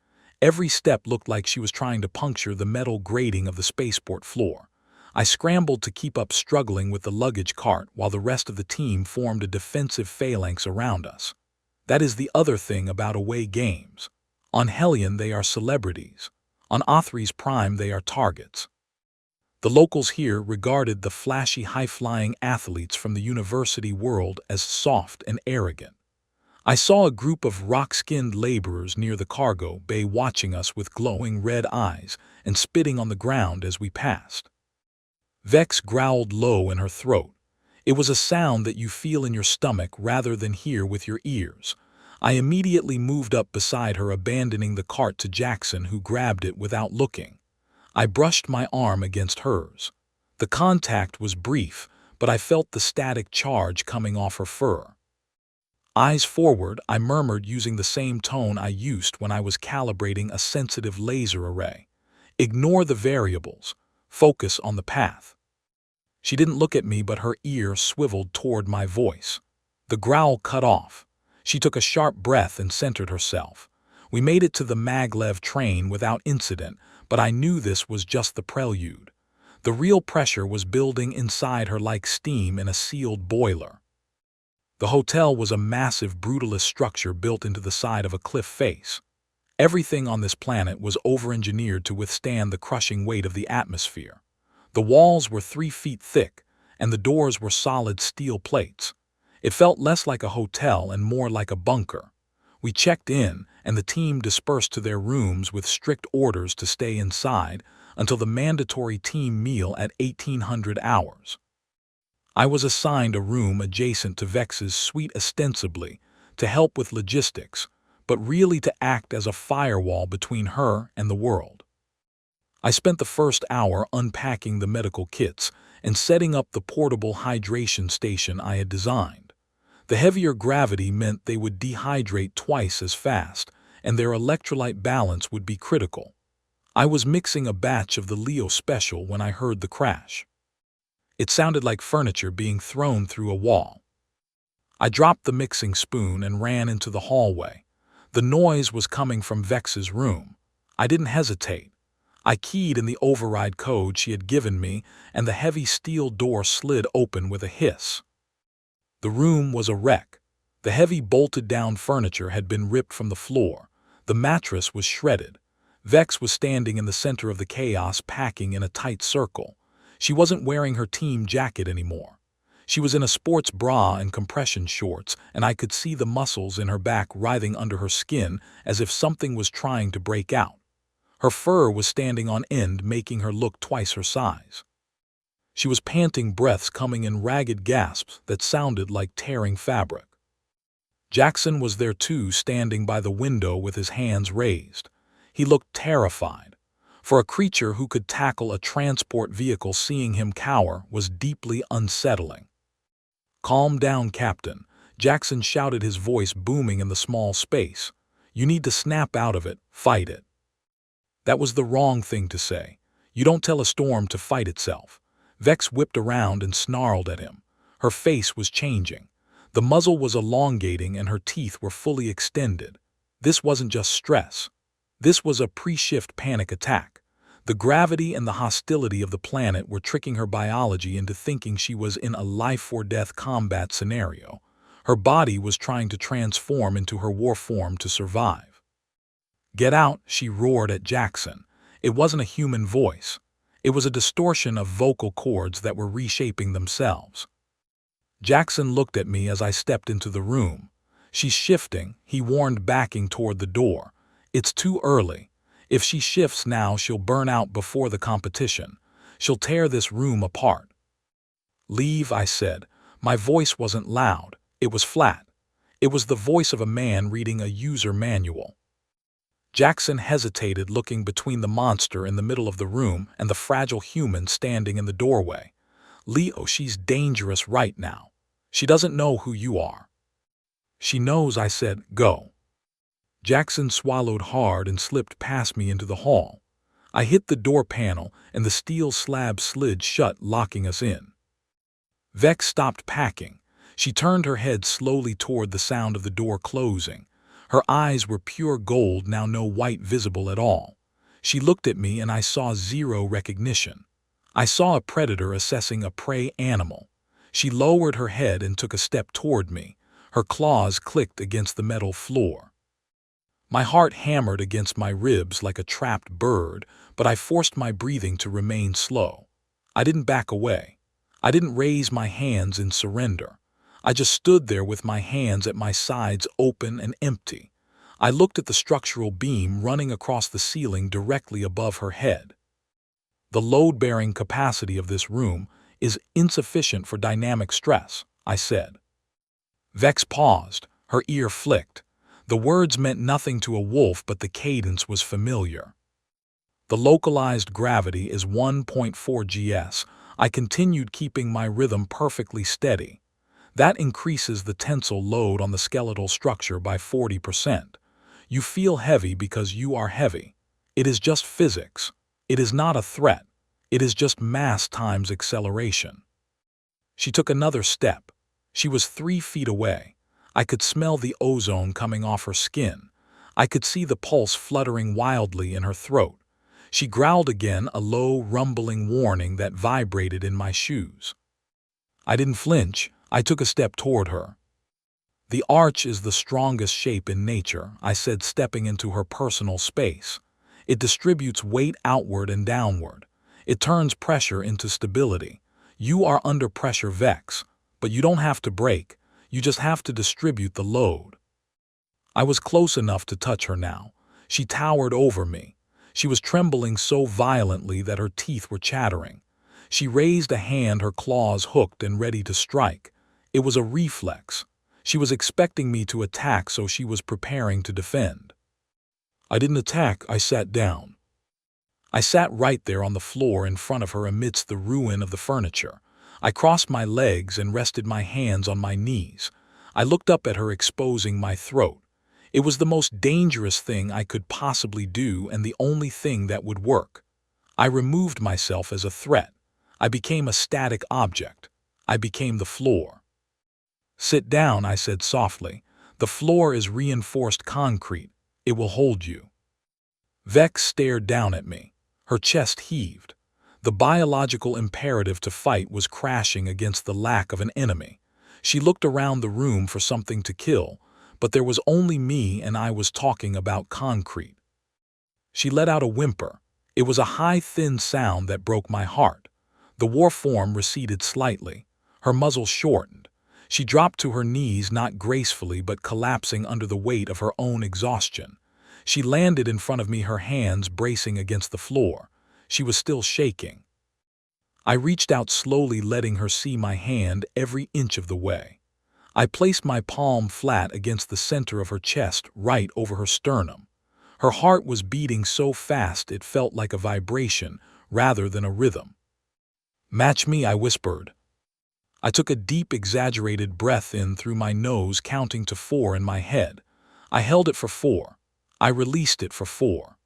Every step looked like she was trying to puncture the metal grating of the spaceport floor. I scrambled to keep up, struggling with the luggage cart while the rest of the team formed a defensive phalanx around us. That is the other thing about away games. On Hellion they are celebrities. On Othries Prime they are targets. The locals here regarded the flashy, high-flying athletes from the university world as soft and arrogant. I saw a group of rock-skinned laborers near the cargo bay watching us with glowing red eyes and spitting on the ground as we passed. Vex growled low in her throat. It was a sound that you feel in your stomach rather than hear with your ears. I immediately moved up beside her, abandoning the cart to Jackson, who grabbed it without looking. I brushed my arm against hers. The contact was brief, but I felt the static charge coming off her fur. Eyes forward, I murmured, using the same tone I used when I was calibrating a sensitive laser array. Ignore the variables. Focus on the path. She didn't look at me, but her ear swiveled toward my voice. The growl cut off. She took a sharp breath and centered herself. We made it to the maglev train without incident, but I knew this was just the prelude. The real pressure was building inside her like steam in a sealed boiler. The hotel was a massive, brutalist structure built into the side of a cliff face. Everything on this planet was over-engineered to withstand the crushing weight of the atmosphere. The walls were 3 feet thick, and the doors were solid steel plates. It felt less like a hotel and more like a bunker. We checked in, and the team dispersed to their rooms with strict orders to stay inside until the mandatory team meal at 1800 hours. I was assigned a room adjacent to Vex's suite, ostensibly to help with logistics, but really to act as a firewall between her and the world. I spent the first hour unpacking the medical kits and setting up the portable hydration station I had designed. The heavier gravity meant they would dehydrate twice as fast, and their electrolyte balance would be critical. I was mixing a batch of the Leo Special when I heard the crash. It sounded like furniture being thrown through a wall. I dropped the mixing spoon and ran into the hallway. The noise was coming from Vex's room. I didn't hesitate. I keyed in the override code she had given me, and the heavy steel door slid open with a hiss. The room was a wreck. The heavy bolted-down furniture had been ripped from the floor. The mattress was shredded. Vex was standing in the center of the chaos, packing in a tight circle. She wasn't wearing her team jacket anymore. She was in a sports bra and compression shorts, and I could see the muscles in her back writhing under her skin as if something was trying to break out. Her fur was standing on end, making her look twice her size. She was panting, breaths coming in ragged gasps that sounded like tearing fabric. Jackson was there too, standing by the window with his hands raised. He looked terrified. For a creature who could tackle a transport vehicle, seeing him cower was deeply unsettling. "Calm down, Captain," Jackson shouted, his voice booming in the small space. "You need to snap out of it, fight it." That was the wrong thing to say. You don't tell a storm to fight itself. Vex whipped around and snarled at him. Her face was changing. The muzzle was elongating and her teeth were fully extended. This wasn't just stress. This was a pre-shift panic attack. The gravity and the hostility of the planet were tricking her biology into thinking she was in a life-or-death combat scenario. Her body was trying to transform into her war form to survive. "Get out," she roared at Jackson. It wasn't a human voice. It was a distortion of vocal cords that were reshaping themselves. Jackson looked at me as I stepped into the room. "She's shifting," he warned, backing toward the door. "It's too early. If she shifts now, she'll burn out before the competition. She'll tear this room apart." "Leave," I said. My voice wasn't loud. It was flat. It was the voice of a man reading a user manual. Jackson hesitated, looking between the monster in the middle of the room and the fragile human standing in the doorway. "Leo, she's dangerous right now. She doesn't know who you are." "She knows," I said. "Go." Jackson swallowed hard and slipped past me into the hall. I hit the door panel, and the steel slab slid shut, locking us in. Vex stopped packing. She turned her head slowly toward the sound of the door closing. Her eyes were pure gold, now no white visible at all. She looked at me, and I saw zero recognition. I saw a predator assessing a prey animal. She lowered her head and took a step toward me. Her claws clicked against the metal floor. My heart hammered against my ribs like a trapped bird, but I forced my breathing to remain slow. I didn't back away. I didn't raise my hands in surrender. I just stood there with my hands at my sides, open and empty. I looked at the structural beam running across the ceiling directly above her head. "The load-bearing capacity of this room is insufficient for dynamic stress," I said. Vex paused. Her ear flicked. The words meant nothing to a wolf, but the cadence was familiar. "The localized gravity is 1.4 gs. I continued, keeping my rhythm perfectly steady. "That increases the tensile load on the skeletal structure by 40%. You feel heavy because you are heavy. It is just physics. It is not a threat. It is just mass times acceleration." She took another step. She was 3 feet away. I could smell the ozone coming off her skin. I could see the pulse fluttering wildly in her throat. She growled again, a low, rumbling warning that vibrated in my shoes. I didn't flinch. I took a step toward her. "The arch is the strongest shape in nature," I said, stepping into her personal space. "It distributes weight outward and downward. It turns pressure into stability. You are under pressure, Vex, but you don't have to break. You just have to distribute the load." I was close enough to touch her now. She towered over me. She was trembling so violently that her teeth were chattering. She raised a hand, her claws hooked and ready to strike. It was a reflex. She was expecting me to attack, so she was preparing to defend. I didn't attack. I sat down. I sat right there on the floor in front of her amidst the ruin of the furniture. I crossed my legs and rested my hands on my knees. I looked up at her, exposing my throat. It was the most dangerous thing I could possibly do, and the only thing that would work. I removed myself as a threat. I became a static object. I became the floor. "Sit down," I said softly. "The floor is reinforced concrete. It will hold you." Vex stared down at me. Her chest heaved. The biological imperative to fight was crashing against the lack of an enemy. She looked around the room for something to kill, but there was only me, and I was talking about concrete. She let out a whimper. It was a high, thin sound that broke my heart. The war form receded slightly. Her muzzle shortened. She dropped to her knees, not gracefully but collapsing under the weight of her own exhaustion. She landed in front of me, her hands bracing against the floor. She was still shaking. I reached out slowly, letting her see my hand every inch of the way. I placed my palm flat against the center of her chest, right over her sternum. Her heart was beating so fast it felt like a vibration rather than a rhythm. "Match me," I whispered. I took a deep, exaggerated breath in through my nose, counting to 4 in my head. I held it for 4. I released it for 4.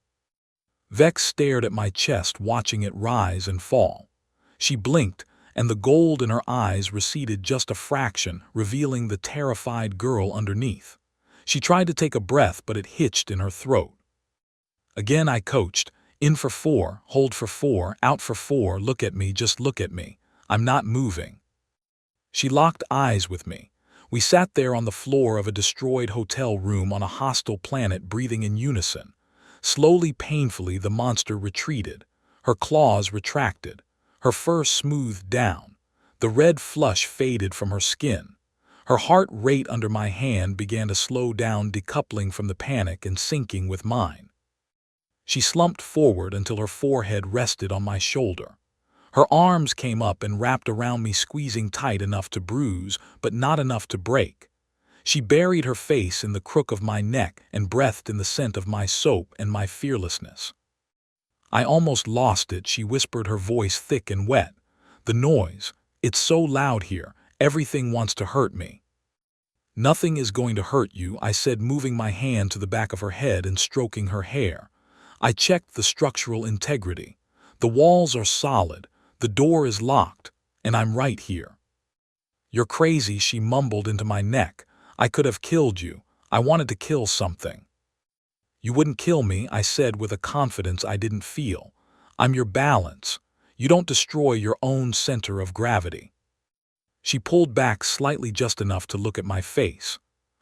Vex stared at my chest, watching it rise and fall. She blinked, and the gold in her eyes receded just a fraction, revealing the terrified girl underneath. She tried to take a breath, but it hitched in her throat. Again I coached. "In for 4, hold for 4, out for 4, look at me, just look at me. I'm not moving." She locked eyes with me. We sat there on the floor of a destroyed hotel room on a hostile planet, breathing in unison. Slowly, painfully, the monster retreated. Her claws retracted. Her fur smoothed down. The red flush faded from her skin. Her heart rate under my hand began to slow down, decoupling from the panic and syncing with mine. She slumped forward until her forehead rested on my shoulder. Her arms came up and wrapped around me, squeezing tight enough to bruise, but not enough to break. She buried her face in the crook of my neck and breathed in the scent of my soap and my fearlessness. I almost lost it, she whispered, her voice thick and wet. The noise, it's so loud here, everything wants to hurt me. Nothing is going to hurt you, I said, moving my hand to the back of her head and stroking her hair. I checked the structural integrity. The walls are solid, the door is locked, and I'm right here. You're crazy, she mumbled into my neck. I could have killed you. I wanted to kill something. You wouldn't kill me, I said with a confidence I didn't feel. I'm your balance. You don't destroy your own center of gravity. She pulled back slightly, just enough to look at my face.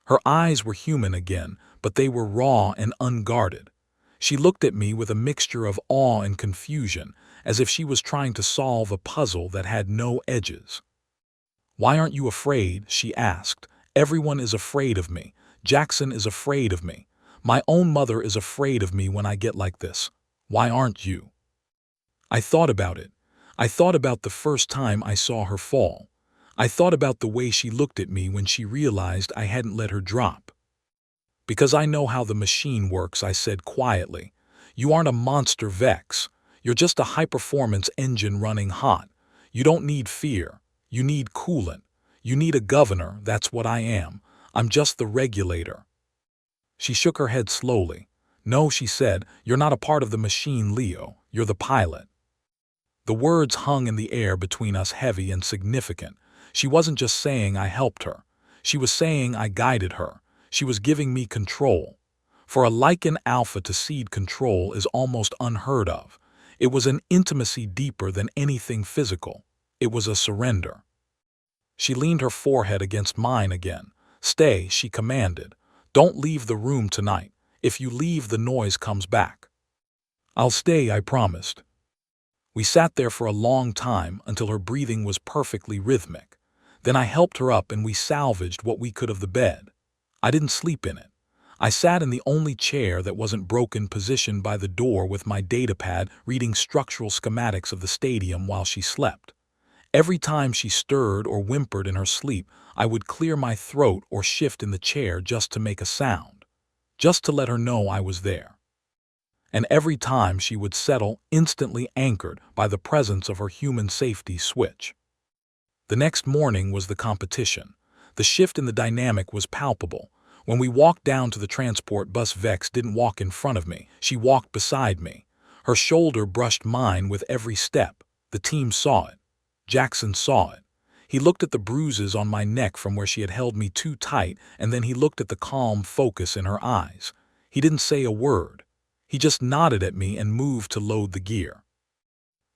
Her eyes were human again, but they were raw and unguarded. She looked at me with a mixture of awe and confusion, as if she was trying to solve a puzzle that had no edges. Why aren't you afraid? She asked. Everyone is afraid of me. Jackson is afraid of me. My own mother is afraid of me when I get like this. Why aren't you? I thought about it. I thought about the first time I saw her fall. I thought about the way she looked at me when she realized I hadn't let her drop. Because I know how the machine works, I said quietly. You aren't a monster, Vex. You're just a high-performance engine running hot. You don't need fear. You need coolant. You need a governor. That's what I am. I'm just the regulator. She shook her head slowly. No, she said, you're not a part of the machine, Leo. You're the pilot. The words hung in the air between us, heavy and significant. She wasn't just saying I helped her. She was saying I guided her. She was giving me control. For a Lycan Alpha to cede control is almost unheard of. It was an intimacy deeper than anything physical. It was a surrender. She leaned her forehead against mine again. Stay, she commanded. Don't leave the room tonight. If you leave, the noise comes back. I'll stay, I promised. We sat there for a long time until her breathing was perfectly rhythmic. Then I helped her up and we salvaged what we could of the bed. I didn't sleep in it. I sat in the only chair that wasn't broken, positioned by the door with my datapad, reading structural schematics of the stadium while she slept. Every time she stirred or whimpered in her sleep, I would clear my throat or shift in the chair just to make a sound, just to let her know I was there. And every time she would settle, instantly anchored by the presence of her human safety switch. The next morning was the competition. The shift in the dynamic was palpable. When we walked down to the transport bus, Vex didn't walk in front of me. She walked beside me. Her shoulder brushed mine with every step. The team saw it. Jackson saw it. He looked at the bruises on my neck from where she had held me too tight, and then he looked at the calm focus in her eyes. He didn't say a word. He just nodded at me and moved to load the gear.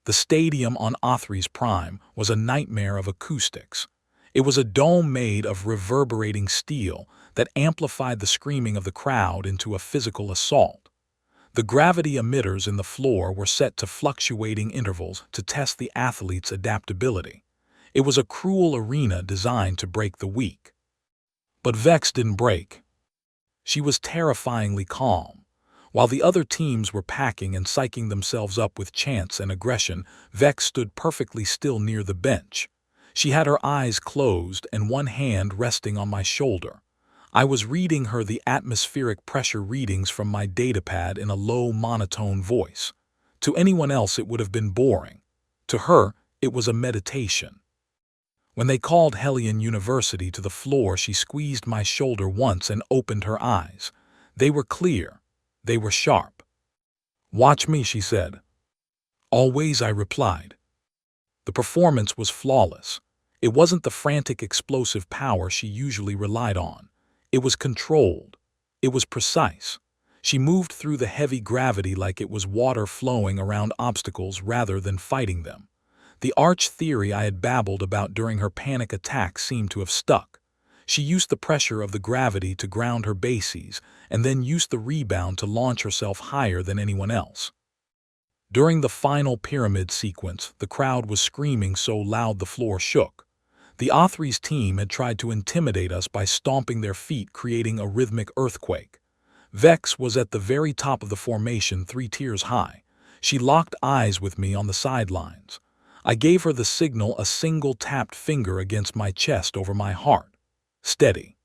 The stadium on Othries Prime was a nightmare of acoustics. It was a dome made of reverberating steel that amplified the screaming of the crowd into a physical assault. The gravity emitters in the floor were set to fluctuating intervals to test the athletes' adaptability. It was a cruel arena designed to break the weak. But Vex didn't break. She was terrifyingly calm. While the other teams were packing and psyching themselves up with chants and aggression, Vex stood perfectly still near the bench. She had her eyes closed and one hand resting on my shoulder. I was reading her the atmospheric pressure readings from my datapad in a low, monotone voice. To anyone else it would have been boring. To her, it was a meditation. When they called Hellion University to the floor, she squeezed my shoulder once and opened her eyes. They were clear. They were sharp. "Watch me," she said. "Always," I replied. The performance was flawless. It wasn't the frantic, explosive power she usually relied on. It was controlled. It was precise. She moved through the heavy gravity like it was water flowing around obstacles rather than fighting them. The arch theory I had babbled about during her panic attack seemed to have stuck. She used the pressure of the gravity to ground her bases, and then used the rebound to launch herself higher than anyone else. During the final pyramid sequence, the crowd was screaming so loud the floor shook. The Othries team had tried to intimidate us by stomping their feet, creating a rhythmic earthquake. Vex was at the very top of the formation, 3 tiers high. She locked eyes with me on the sidelines. I gave her the signal, a single tapped finger against my chest over my heart. Steady.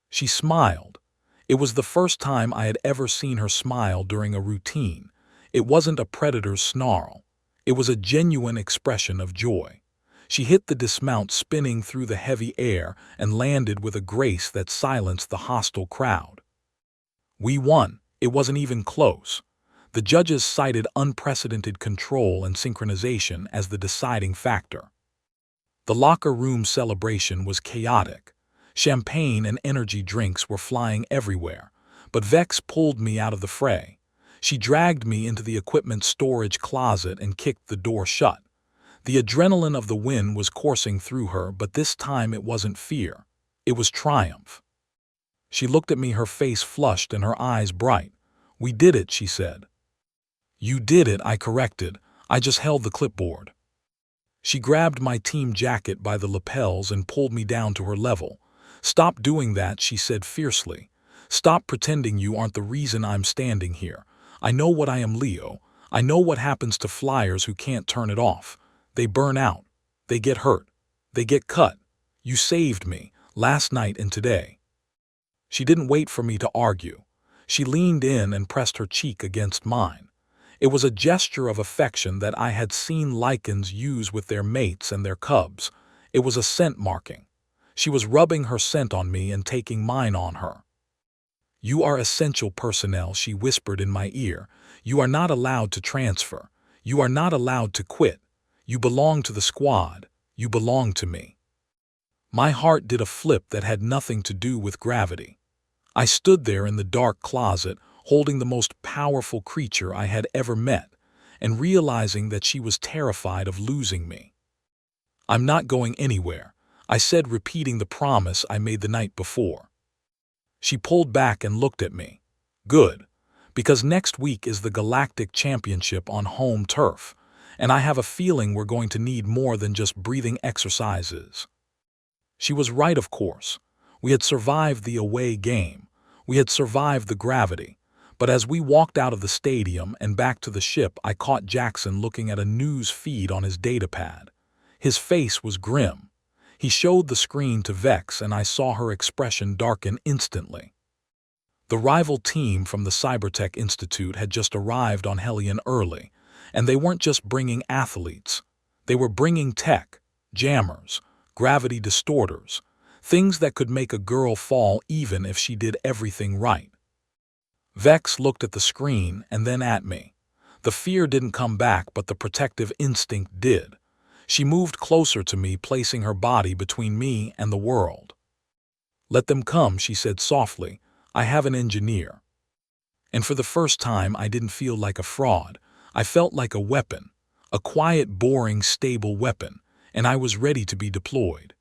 She smiled. It was the first time I had ever seen her smile during a routine. It wasn't a predator's snarl. It was a genuine expression of joy. She hit the dismount, spinning through the heavy air, and landed with a grace that silenced the hostile crowd. We won. It wasn't even close. The judges cited unprecedented control and synchronization as the deciding factor. The locker room celebration was chaotic. Champagne and energy drinks were flying everywhere, but Vex pulled me out of the fray. She dragged me into the equipment storage closet and kicked the door shut. The adrenaline of the win was coursing through her, but this time it wasn't fear. It was triumph. She looked at me, her face flushed and her eyes bright. "We did it," she said. "You did it," I corrected. "I just held the clipboard." She grabbed my team jacket by the lapels and pulled me down to her level. "Stop doing that," she said fiercely. "Stop pretending you aren't the reason I'm standing here. I know what I am, Leo. I know what happens to flyers who can't turn it off. They burn out. They get hurt. They get cut. You saved me, last night and today." She didn't wait for me to argue. She leaned in and pressed her cheek against mine. It was a gesture of affection that I had seen lichens use with their mates and their cubs. It was a scent marking. She was rubbing her scent on me and taking mine on her. "You are essential personnel," she whispered in my ear. "You are not allowed to transfer. You are not allowed to quit. You belong to the squad. You belong to me." My heart did a flip that had nothing to do with gravity. I stood there in the dark closet, holding the most powerful creature I had ever met, and realizing that she was terrified of losing me. "I'm not going anywhere," I said, repeating the promise I made the night before. She pulled back and looked at me. "Good, because next week is the Galactic Championship on home turf, and I have a feeling we're going to need more than just breathing exercises." She was right, of course. We had survived the away game. We had survived the gravity. But as we walked out of the stadium and back to the ship, I caught Jackson looking at a news feed on his datapad. His face was grim. He showed the screen to Vex, and I saw her expression darken instantly. The rival team from the Cybertech Institute had just arrived on Hellion early, and they weren't just bringing athletes. They were bringing tech, jammers, gravity distorters, things that could make a girl fall even if she did everything right. Vex looked at the screen and then at me. The fear didn't come back, but the protective instinct did. She moved closer to me, placing her body between me and the world. "Let them come," she said softly. "I have an engineer." And for the first time, I didn't feel like a fraud. I felt like a weapon, a quiet, boring, stable weapon, and I was ready to be deployed.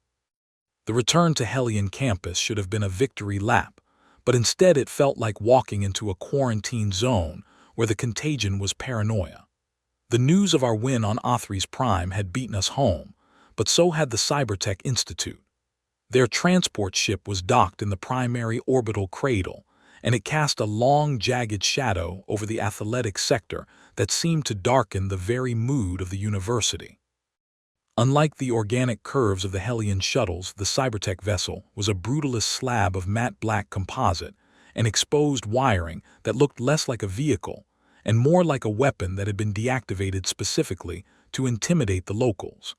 The return to Hellion campus should have been a victory lap, but instead it felt like walking into a quarantine zone where the contagion was paranoia. The news of our win on Othries Prime had beaten us home, but so had the Cybertech Institute. Their transport ship was docked in the primary orbital cradle, and it cast a long, jagged shadow over the athletic sector that seemed to darken the very mood of the university. Unlike the organic curves of the Hellion shuttles, the Cybertech vessel was a brutalist slab of matte black composite and exposed wiring that looked less like a vehicle and more like a weapon that had been deactivated specifically to intimidate the locals.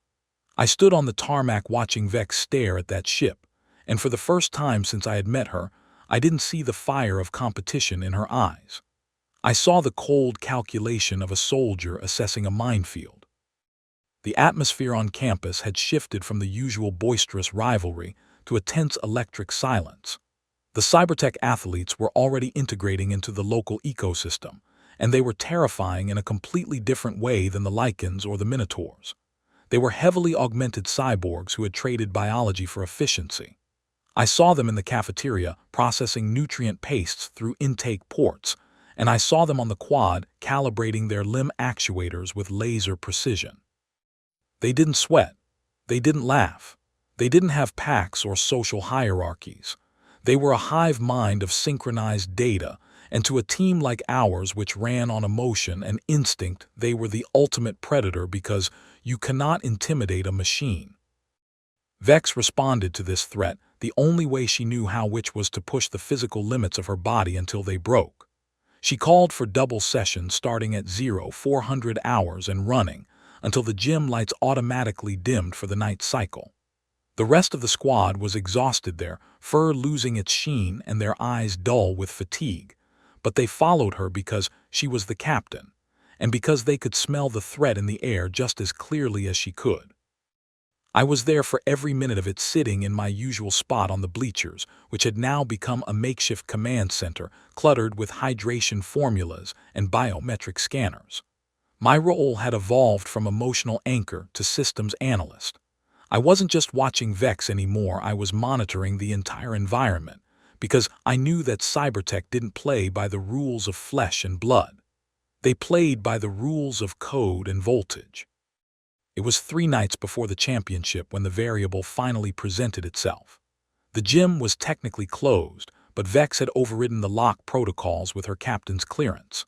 I stood on the tarmac watching Vex stare at that ship, and for the first time since I had met her, I didn't see the fire of competition in her eyes. I saw the cold calculation of a soldier assessing a minefield. The atmosphere on campus had shifted from the usual boisterous rivalry to a tense electric silence. The Cybertech athletes were already integrating into the local ecosystem, and they were terrifying in a completely different way than the lichens or the minotaurs. They were heavily augmented cyborgs who had traded biology for efficiency. I saw them in the cafeteria processing nutrient pastes through intake ports, and I saw them on the quad calibrating their limb actuators with laser precision. They didn't sweat. They didn't laugh. They didn't have packs or social hierarchies. They were a hive mind of synchronized data, and to a team like ours which ran on emotion and instinct, they were the ultimate predator because you cannot intimidate a machine. Vex responded to this threat the only way she knew how, which was to push the physical limits of her body until they broke. She called for double sessions starting at 400 hours and running until the gym lights automatically dimmed for the night cycle. The rest of the squad was exhausted, their fur losing its sheen and their eyes dull with fatigue, but they followed her because she was the captain, and because they could smell the threat in the air just as clearly as she could. I was there for every minute of it, sitting in my usual spot on the bleachers, which had now become a makeshift command center cluttered with hydration formulas and biometric scanners. My role had evolved from emotional anchor to systems analyst. I wasn't just watching Vex anymore, I was monitoring the entire environment, because I knew that cybertech didn't play by the rules of flesh and blood. They played by the rules of code and voltage. It was 3 nights before the championship when the variable finally presented itself. The gym was technically closed, but Vex had overridden the lock protocols with her captain's clearance.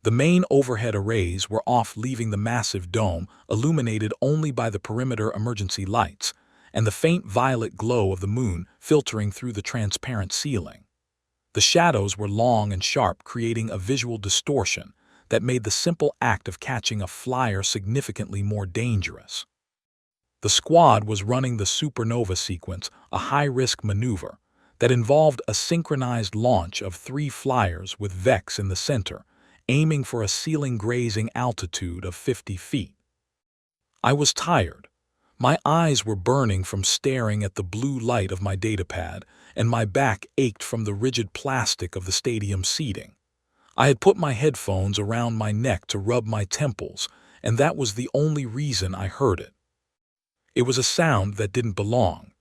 The main overhead arrays were off, leaving the massive dome illuminated only by the perimeter emergency lights and the faint violet glow of the moon filtering through the transparent ceiling. The shadows were long and sharp, creating a visual distortion that made the simple act of catching a flyer significantly more dangerous. The squad was running the supernova sequence, a high-risk maneuver that involved a synchronized launch of 3 flyers with Vex in the center, aiming for a ceiling-grazing altitude of 50 feet. I was tired. My eyes were burning from staring at the blue light of my datapad, and my back ached from the rigid plastic of the stadium seating. I had put my headphones around my neck to rub my temples, and that was the only reason I heard it. It was a sound that didn't belong.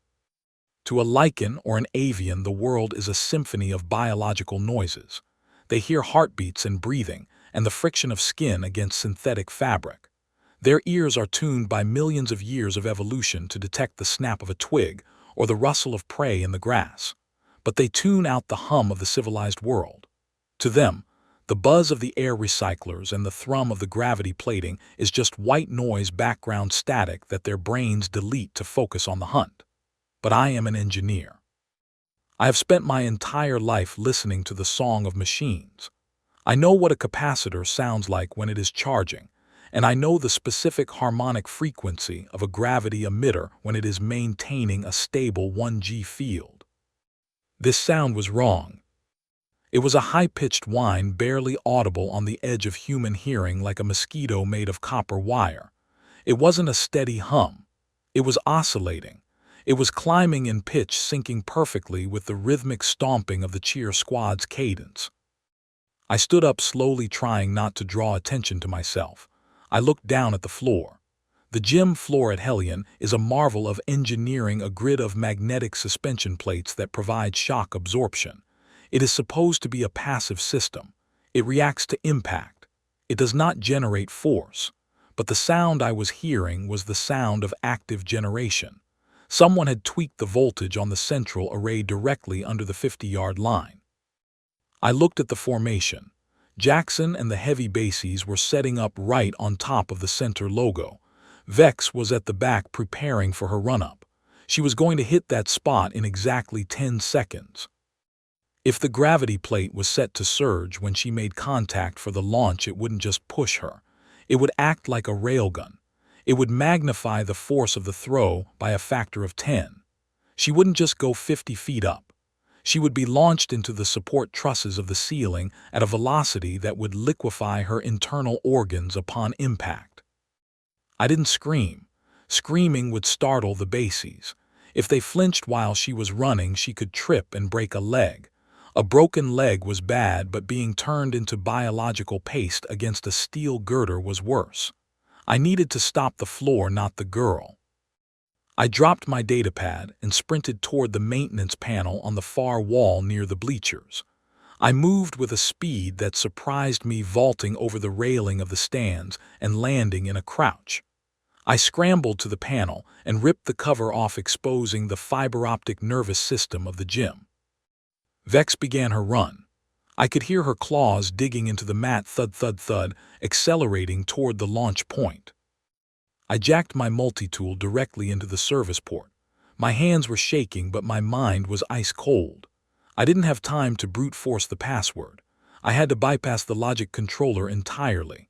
To a lichen or an avian, the world is a symphony of biological noises. They hear heartbeats and breathing, and the friction of skin against synthetic fabric. Their ears are tuned by millions of years of evolution to detect the snap of a twig or the rustle of prey in the grass. But they tune out the hum of the civilized world. To them, the buzz of the air recyclers and the thrum of the gravity plating is just white noise background static that their brains delete to focus on the hunt. But I am an engineer. I have spent my entire life listening to the song of machines. I know what a capacitor sounds like when it is charging, and I know the specific harmonic frequency of a gravity emitter when it is maintaining a stable 1G field. This sound was wrong. It was a high-pitched whine barely audible on the edge of human hearing, like a mosquito made of copper wire. It wasn't a steady hum. It was oscillating. It was climbing in pitch, syncing perfectly with the rhythmic stomping of the cheer squad's cadence. I stood up slowly, trying not to draw attention to myself. I looked down at the floor. The gym floor at Hellion is a marvel of engineering, a grid of magnetic suspension plates that provide shock absorption. It is supposed to be a passive system. It reacts to impact. It does not generate force. But the sound I was hearing was the sound of active generation. Someone had tweaked the voltage on the central array directly under the 50-yard line. I looked at the formation. Jackson and the heavy bases were setting up right on top of the center logo. Vex was at the back preparing for her run-up. She was going to hit that spot in exactly 10 seconds. If the gravity plate was set to surge when she made contact for the launch, it wouldn't just push her. It would act like a railgun. It would magnify the force of the throw by a factor of 10. She wouldn't just go 50 feet up. She would be launched into the support trusses of the ceiling at a velocity that would liquefy her internal organs upon impact. I didn't scream. Screaming would startle the bases. If they flinched while she was running, she could trip and break a leg. A broken leg was bad, but being turned into biological paste against a steel girder was worse. I needed to stop the floor, not the girl. I dropped my datapad and sprinted toward the maintenance panel on the far wall near the bleachers. I moved with a speed that surprised me, vaulting over the railing of the stands and landing in a crouch. I scrambled to the panel and ripped the cover off, exposing the fiber-optic nervous system of the gym. Vex began her run. I could hear her claws digging into the mat, thud, thud, thud, accelerating toward the launch point. I jacked my multi-tool directly into the service port. My hands were shaking, but my mind was ice cold. I didn't have time to brute force the password. I had to bypass the logic controller entirely.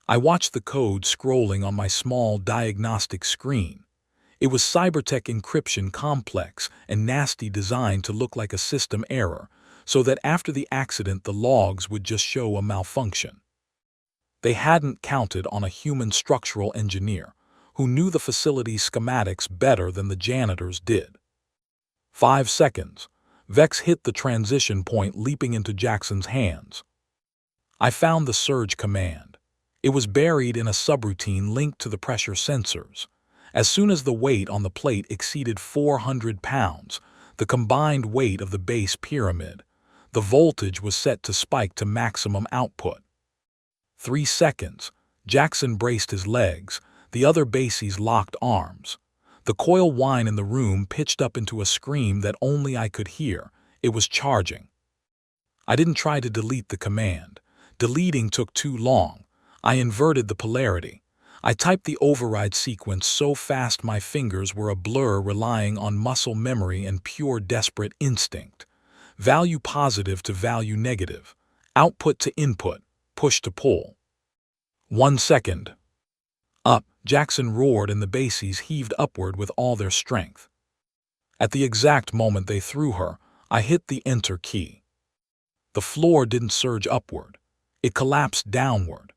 I watched the code scrolling on my small diagnostic screen. It was cybertech encryption, complex and nasty, designed to look like a system error, so that after the accident the logs would just show a malfunction. They hadn't counted on a human structural engineer who knew the facility's schematics better than the janitors did. 5 seconds. Vex hit the transition point, leaping into Jackson's hands. I found the surge command. It was buried in a subroutine linked to the pressure sensors. As soon as the weight on the plate exceeded 400 pounds, the combined weight of the base pyramid, the voltage was set to spike to maximum output. 3 seconds. Jackson braced his legs. The other bases locked arms. The coil whine in the room pitched up into a scream that only I could hear. It was charging. I didn't try to delete the command. Deleting took too long. I inverted the polarity. I typed the override sequence so fast my fingers were a blur, relying on muscle memory and pure desperate instinct. Value positive to value negative. Output to input. Push to pull. 1 second. Up, Jackson roared, and the bases heaved upward with all their strength. At the exact moment they threw her, I hit the enter key. The floor didn't surge upward. It collapsed downward.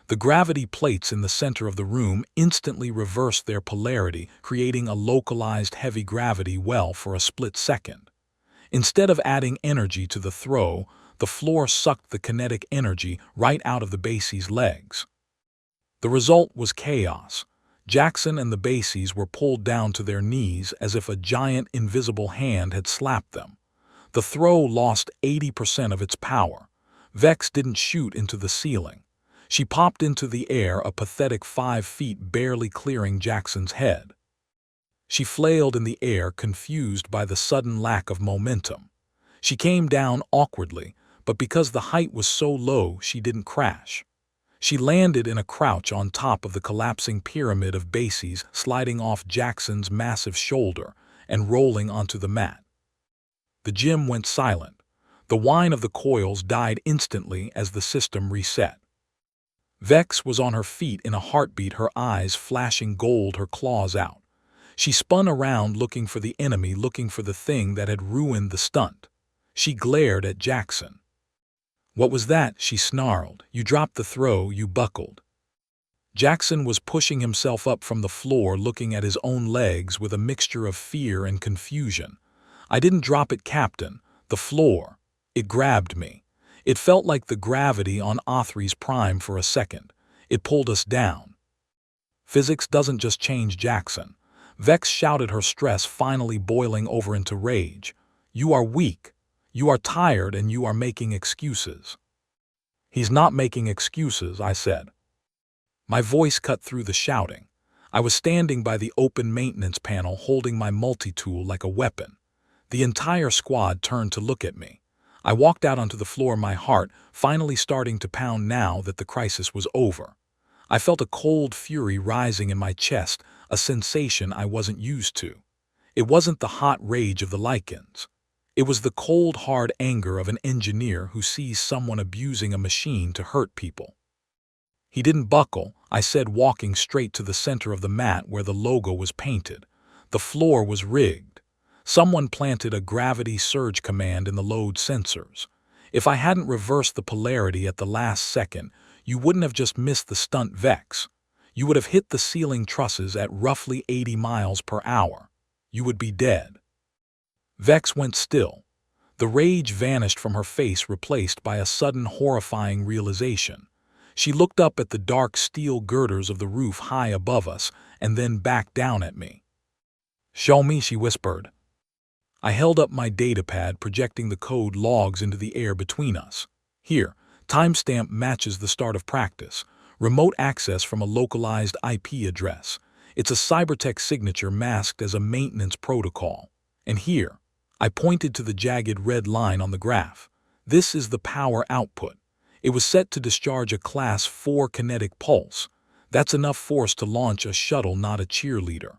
The gravity plates in the center of the room instantly reversed their polarity, creating a localized heavy gravity well for a split second. Instead of adding energy to the throw, the floor sucked the kinetic energy right out of the bases' legs. The result was chaos. Jackson and the bases were pulled down to their knees as if a giant invisible hand had slapped them. The throw lost 80% of its power. Vex didn't shoot into the ceiling. She popped into the air a pathetic 5 feet, barely clearing Jackson's head. She flailed in the air, confused by the sudden lack of momentum. She came down awkwardly, but because the height was so low, she didn't crash. She landed in a crouch on top of the collapsing pyramid of bases, sliding off Jackson's massive shoulder and rolling onto the mat. The gym went silent. The whine of the coils died instantly as the system reset. Vex was on her feet in a heartbeat, her eyes flashing gold, her claws out. She spun around, looking for the enemy, looking for the thing that had ruined the stunt. She glared at Jackson. "What was that?" she snarled. "You dropped the throw, you buckled." Jackson was pushing himself up from the floor, looking at his own legs with a mixture of fear and confusion. "I didn't drop it, Captain. The floor. It grabbed me. It felt like the gravity on Othries Prime for a second. It pulled us down." Physics doesn't just change Jackson. Vex shouted, her stress finally boiling over into rage. "You are weak. You are tired, and you are making excuses." "He's not making excuses," I said. My voice cut through the shouting. I was standing by the open maintenance panel, holding my multi-tool like a weapon. The entire squad turned to look at me. I walked out onto the floor, my heart finally starting to pound now that the crisis was over. I felt a cold fury rising in my chest, a sensation I wasn't used to. It wasn't the hot rage of the lichens. It was the cold, hard anger of an engineer who sees someone abusing a machine to hurt people. "He didn't buckle," I said, walking straight to the center of the mat where the logo was painted. The floor was rigged. Someone planted a gravity surge command in the load sensors. If I hadn't reversed the polarity at the last second, you wouldn't have just missed the stunt, Vex. You would have hit the ceiling trusses at roughly 80 miles per hour. You would be dead. Vex went still. The rage vanished from her face, replaced by a sudden horrifying realization. She looked up at the dark steel girders of the roof high above us and then back down at me. "Show me," she whispered. I held up my datapad, projecting the code logs into the air between us. Here, timestamp matches the start of practice. Remote access from a localized IP address. It's a cybertech signature masked as a maintenance protocol. And here, I pointed to the jagged red line on the graph. This is the power output. It was set to discharge a Class 4 kinetic pulse. That's enough force to launch a shuttle, not a cheerleader.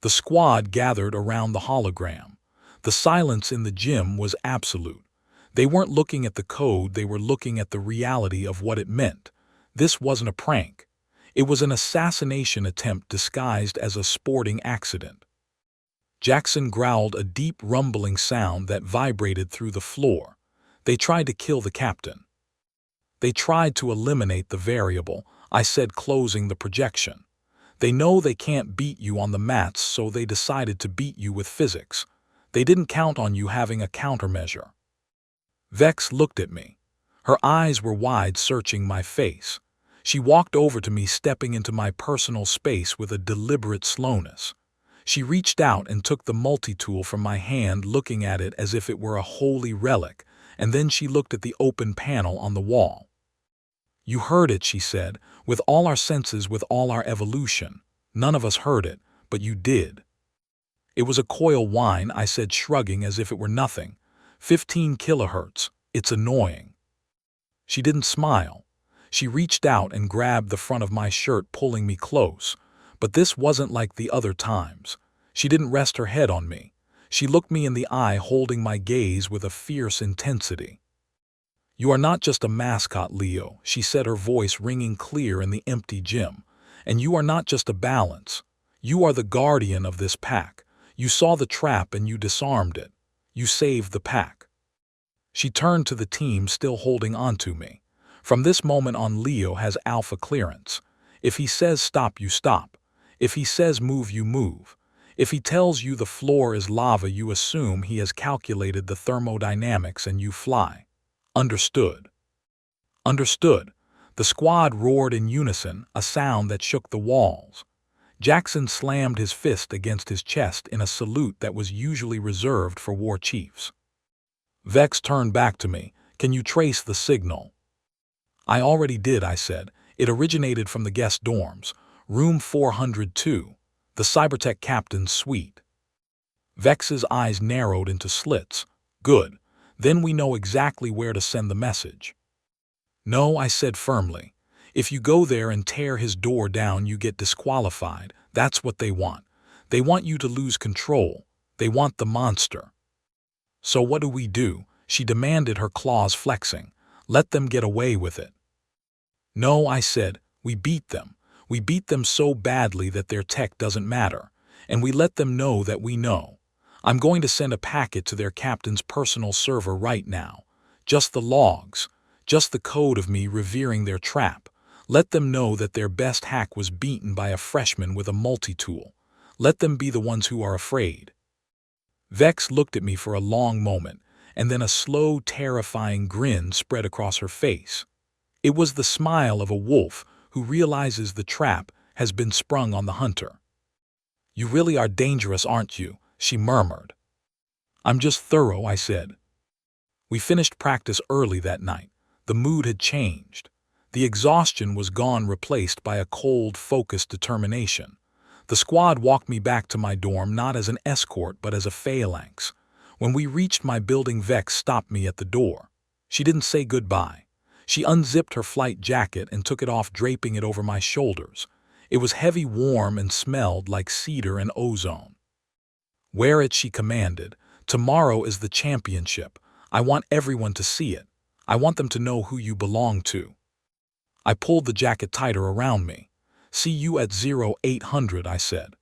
The squad gathered around the hologram. The silence in the gym was absolute. They weren't looking at the code, they were looking at the reality of what it meant. This wasn't a prank. It was an assassination attempt disguised as a sporting accident. Jackson growled a deep rumbling sound that vibrated through the floor. They tried to kill the captain. They tried to eliminate the variable, I said, closing the projection. They know they can't beat you on the mats, so they decided to beat you with physics. They didn't count on you having a countermeasure. Vex looked at me. Her eyes were wide, searching my face. She walked over to me, stepping into my personal space with a deliberate slowness. She reached out and took the multi-tool from my hand, looking at it as if it were a holy relic, and then she looked at the open panel on the wall. "You heard it," she said, "with all our senses, with all our evolution. None of us heard it, but you did." "It was a coil whine," I said, shrugging as if it were nothing. 15 kilohertz. It's annoying." She didn't smile. She reached out and grabbed the front of my shirt, pulling me close. But this wasn't like the other times. She didn't rest her head on me. She looked me in the eye, holding my gaze with a fierce intensity. "You are not just a mascot, Leo," she said, her voice ringing clear in the empty gym. "And you are not just a balance. You are the guardian of this pack. You saw the trap and you disarmed it. You saved the pack." She turned to the team, still holding onto me. "From this moment on, Leo has alpha clearance. If he says stop, you stop. If he says move, you move. If he tells you the floor is lava, you assume he has calculated the thermodynamics and you fly. Understood?" "Understood." The squad roared in unison, a sound that shook the walls. Jackson slammed his fist against his chest in a salute that was usually reserved for war chiefs. Vex turned back to me. "Can you trace the signal?" "I already did," I said. "It originated from the guest dorms, room 402, the cybertech captain's suite." Vex's eyes narrowed into slits. "Good. Then we know exactly where to send the message." "No," I said firmly. "If you go there and tear his door down, you get disqualified. That's what they want. They want you to lose control. They want the monster." "So what do?" she demanded, her claws flexing. "Let them get away with it." "No," I said. "We beat them. We beat them so badly that their tech doesn't matter. And we let them know that we know. I'm going to send a packet to their captain's personal server right now. Just the logs. Just the code of me revering their trap. Let them know that their best hack was beaten by a freshman with a multi-tool. Let them be the ones who are afraid." Vex looked at me for a long moment, and then a slow, terrifying grin spread across her face. It was the smile of a wolf who realizes the trap has been sprung on the hunter. "You really are dangerous, aren't you?" she murmured. "I'm just thorough," I said. We finished practice early that night. The mood had changed. The exhaustion was gone, replaced by a cold, focused determination. The squad walked me back to my dorm, not as an escort but as a phalanx. When we reached my building, Vex stopped me at the door. She didn't say goodbye. She unzipped her flight jacket and took it off, draping it over my shoulders. It was heavy, warm, and smelled like cedar and ozone. "Wear it," she commanded. "Tomorrow is the championship. I want everyone to see it. I want them to know who you belong to." I pulled the jacket tighter around me. "See you at 0800, I said.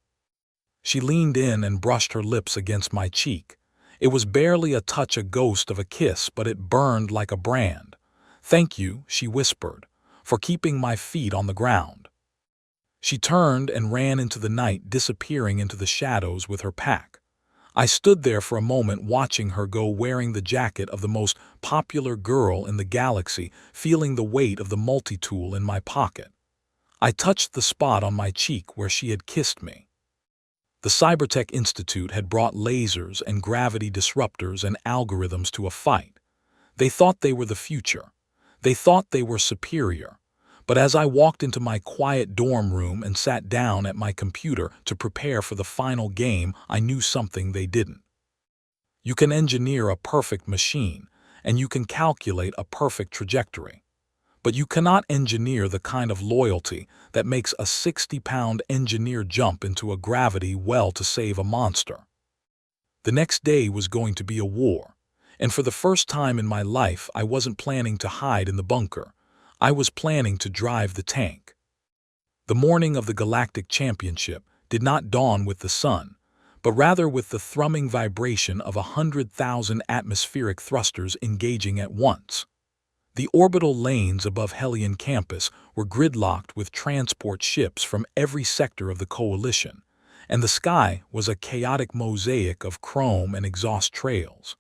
She leaned in and brushed her lips against my cheek. It was barely a touch, a ghost of a kiss, but it burned like a brand. "Thank you," she whispered, "for keeping my feet on the ground." She turned and ran into the night, disappearing into the shadows with her pack. I stood there for a moment, watching her go, wearing the jacket of the most popular girl in the galaxy, feeling the weight of the multi-tool in my pocket. I touched the spot on my cheek where she had kissed me. The Cybertech Institute had brought lasers and gravity disruptors and algorithms to a fight. They thought they were the future. They thought they were superior. But as I walked into my quiet dorm room and sat down at my computer to prepare for the final game, I knew something they didn't. You can engineer a perfect machine, and you can calculate a perfect trajectory. But you cannot engineer the kind of loyalty that makes a 60-pound engineer jump into a gravity well to save a monster. The next day was going to be a war, and for the first time in my life I wasn't planning to hide in the bunker. I was planning to drive the tank. The morning of the Galactic Championship did not dawn with the sun, but rather with the thrumming vibration of 100,000 atmospheric thrusters engaging at once. The orbital lanes above Hellion campus were gridlocked with transport ships from every sector of the coalition, and the sky was a chaotic mosaic of chrome and exhaust trails.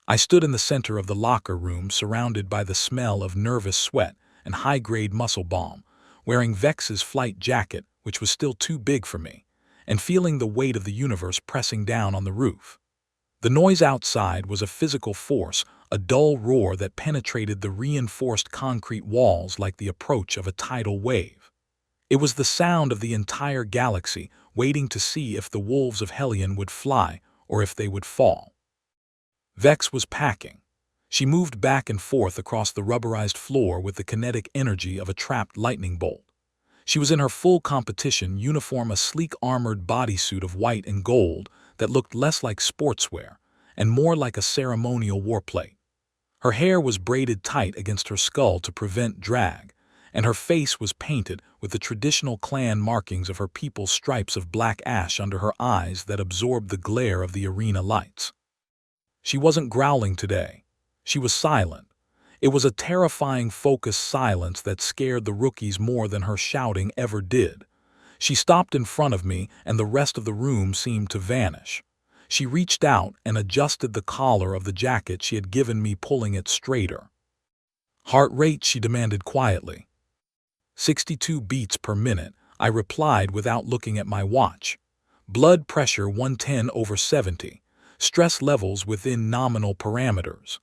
I stood in the center of the locker room surrounded by the smell of nervous sweat and high-grade muscle balm, wearing Vex's flight jacket, which was still too big for me, and feeling the weight of the universe pressing down on the roof. The noise outside was a physical force, a dull roar that penetrated the reinforced concrete walls like the approach of a tidal wave. It was the sound of the entire galaxy waiting to see if the wolves of Hellion would fly or if they would fall. Vex was packing. She moved back and forth across the rubberized floor with the kinetic energy of a trapped lightning bolt. She was in her full competition uniform, a sleek armored bodysuit of white and gold that looked less like sportswear and more like a ceremonial warplate. Her hair was braided tight against her skull to prevent drag, and her face was painted with the traditional clan markings of her people's stripes of black ash under her eyes that absorbed the glare of the arena lights. She wasn't growling today. She was silent. It was a terrifying, focused silence that scared the rookies more than her shouting ever did. She stopped in front of me, and the rest of the room seemed to vanish. She reached out and adjusted the collar of the jacket she had given me, pulling it straighter. "Heart rate," she demanded quietly. 62 beats per minute, I replied without looking at my watch. "Blood pressure 110/70. Stress levels within nominal parameters."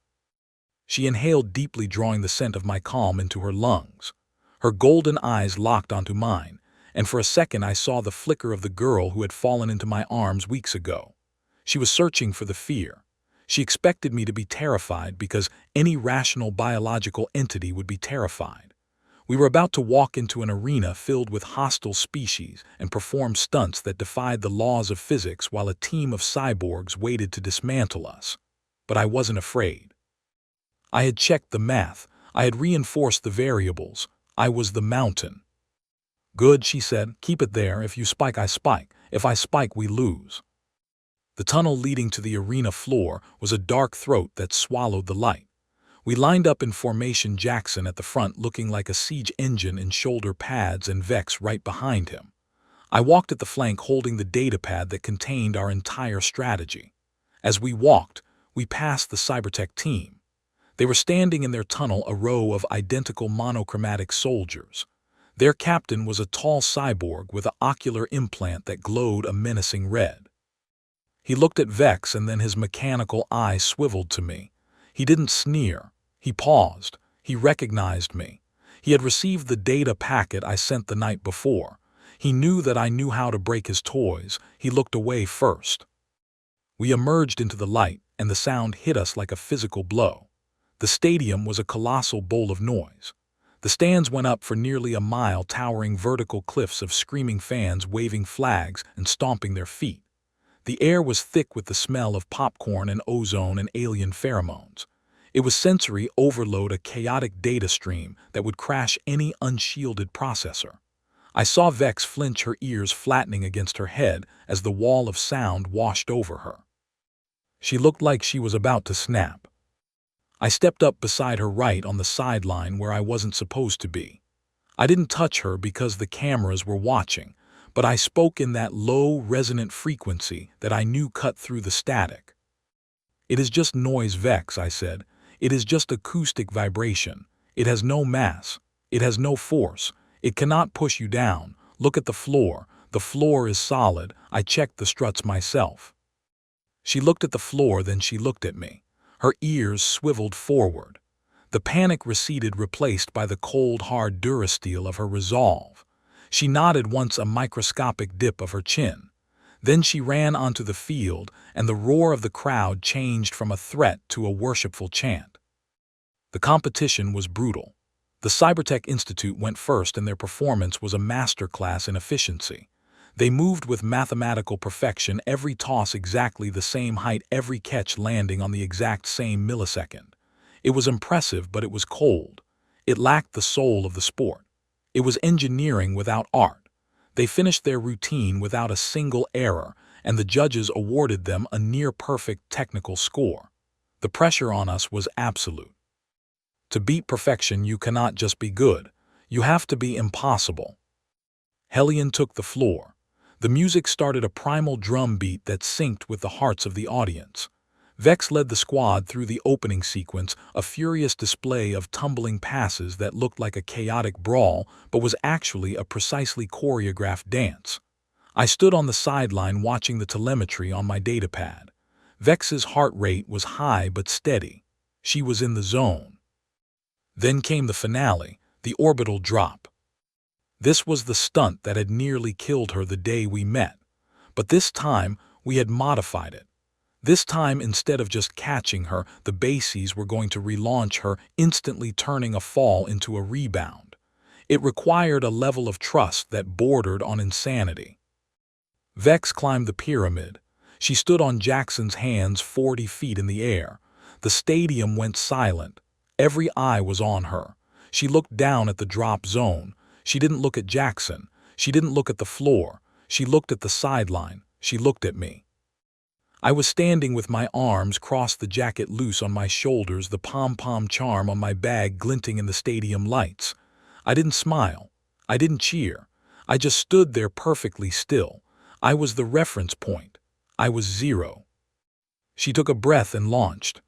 She inhaled deeply, drawing the scent of my calm into her lungs. Her golden eyes locked onto mine, and for a second I saw the flicker of the girl who had fallen into my arms weeks ago. She was searching for the fear. She expected me to be terrified because any rational biological entity would be terrified. We were about to walk into an arena filled with hostile species and perform stunts that defied the laws of physics while a team of cyborgs waited to dismantle us. But I wasn't afraid. I had checked the math. I had reinforced the variables. I was the mountain. "Good," she said. "Keep it there. If you spike, I spike. If I spike, we lose." The tunnel leading to the arena floor was a dark throat that swallowed the light. We lined up in formation, Jackson at the front looking like a siege engine in shoulder pads and Vex right behind him. I walked at the flank holding the datapad that contained our entire strategy. As we walked, we passed the Cybertech team. They were standing in their tunnel, a row of identical monochromatic soldiers. Their captain was a tall cyborg with an ocular implant that glowed a menacing red. He looked at Vex, and then his mechanical eye swiveled to me. He didn't sneer. He paused. He recognized me. He had received the data packet I sent the night before. He knew that I knew how to break his toys. He looked away first. We emerged into the light, and the sound hit us like a physical blow. The stadium was a colossal bowl of noise. The stands went up for nearly a mile, towering vertical cliffs of screaming fans waving flags and stomping their feet. The air was thick with the smell of popcorn and ozone and alien pheromones. It was sensory overload, a chaotic data stream that would crash any unshielded processor. I saw Vex flinch, her ears flattening against her head as the wall of sound washed over her. She looked like she was about to snap. I stepped up beside her right on the sideline where I wasn't supposed to be. I didn't touch her because the cameras were watching, but I spoke in that low, resonant frequency that I knew cut through the static. "It is just noise, Vex," I said. "It is just acoustic vibration. It has no mass. It has no force. It cannot push you down. Look at the floor. The floor is solid. I checked the struts myself. She looked at the floor, then she looked at me. Her ears swiveled forward. The panic receded, replaced by the cold, hard durasteel of her resolve. She nodded once, a microscopic dip of her chin. Then she ran onto the field, and the roar of the crowd changed from a threat to a worshipful chant. The competition was brutal. The Cybertech Institute went first, and their performance was a masterclass in efficiency. They moved with mathematical perfection, every toss exactly the same height, every catch landing on the exact same millisecond. It was impressive, but it was cold. It lacked the soul of the sport. It was engineering without art. They finished their routine without a single error, and the judges awarded them a near-perfect technical score. The pressure on us was absolute. To beat perfection, you cannot just be good. You have to be impossible. Hellion took the floor. The music started, a primal drum beat that synced with the hearts of the audience. Vex led the squad through the opening sequence, a furious display of tumbling passes that looked like a chaotic brawl but was actually a precisely choreographed dance. I stood on the sideline watching the telemetry on my datapad. Vex's heart rate was high but steady. She was in the zone. Then came the finale, the orbital drop. This was the stunt that had nearly killed her the day we met. But this time, we had modified it. This time, instead of just catching her, the bases were going to relaunch her, instantly turning a fall into a rebound. It required a level of trust that bordered on insanity. Vex climbed the pyramid. She stood on Jackson's hands 40 feet in the air. The stadium went silent. Every eye was on her. She looked down at the drop zone. She didn't look at Jackson. She didn't look at the floor. She looked at the sideline. She looked at me. I was standing with my arms crossed, the jacket loose on my shoulders, the pom-pom charm on my bag glinting in the stadium lights. I didn't smile. I didn't cheer. I just stood there perfectly still. I was the reference point. I was zero. She took a breath and launched.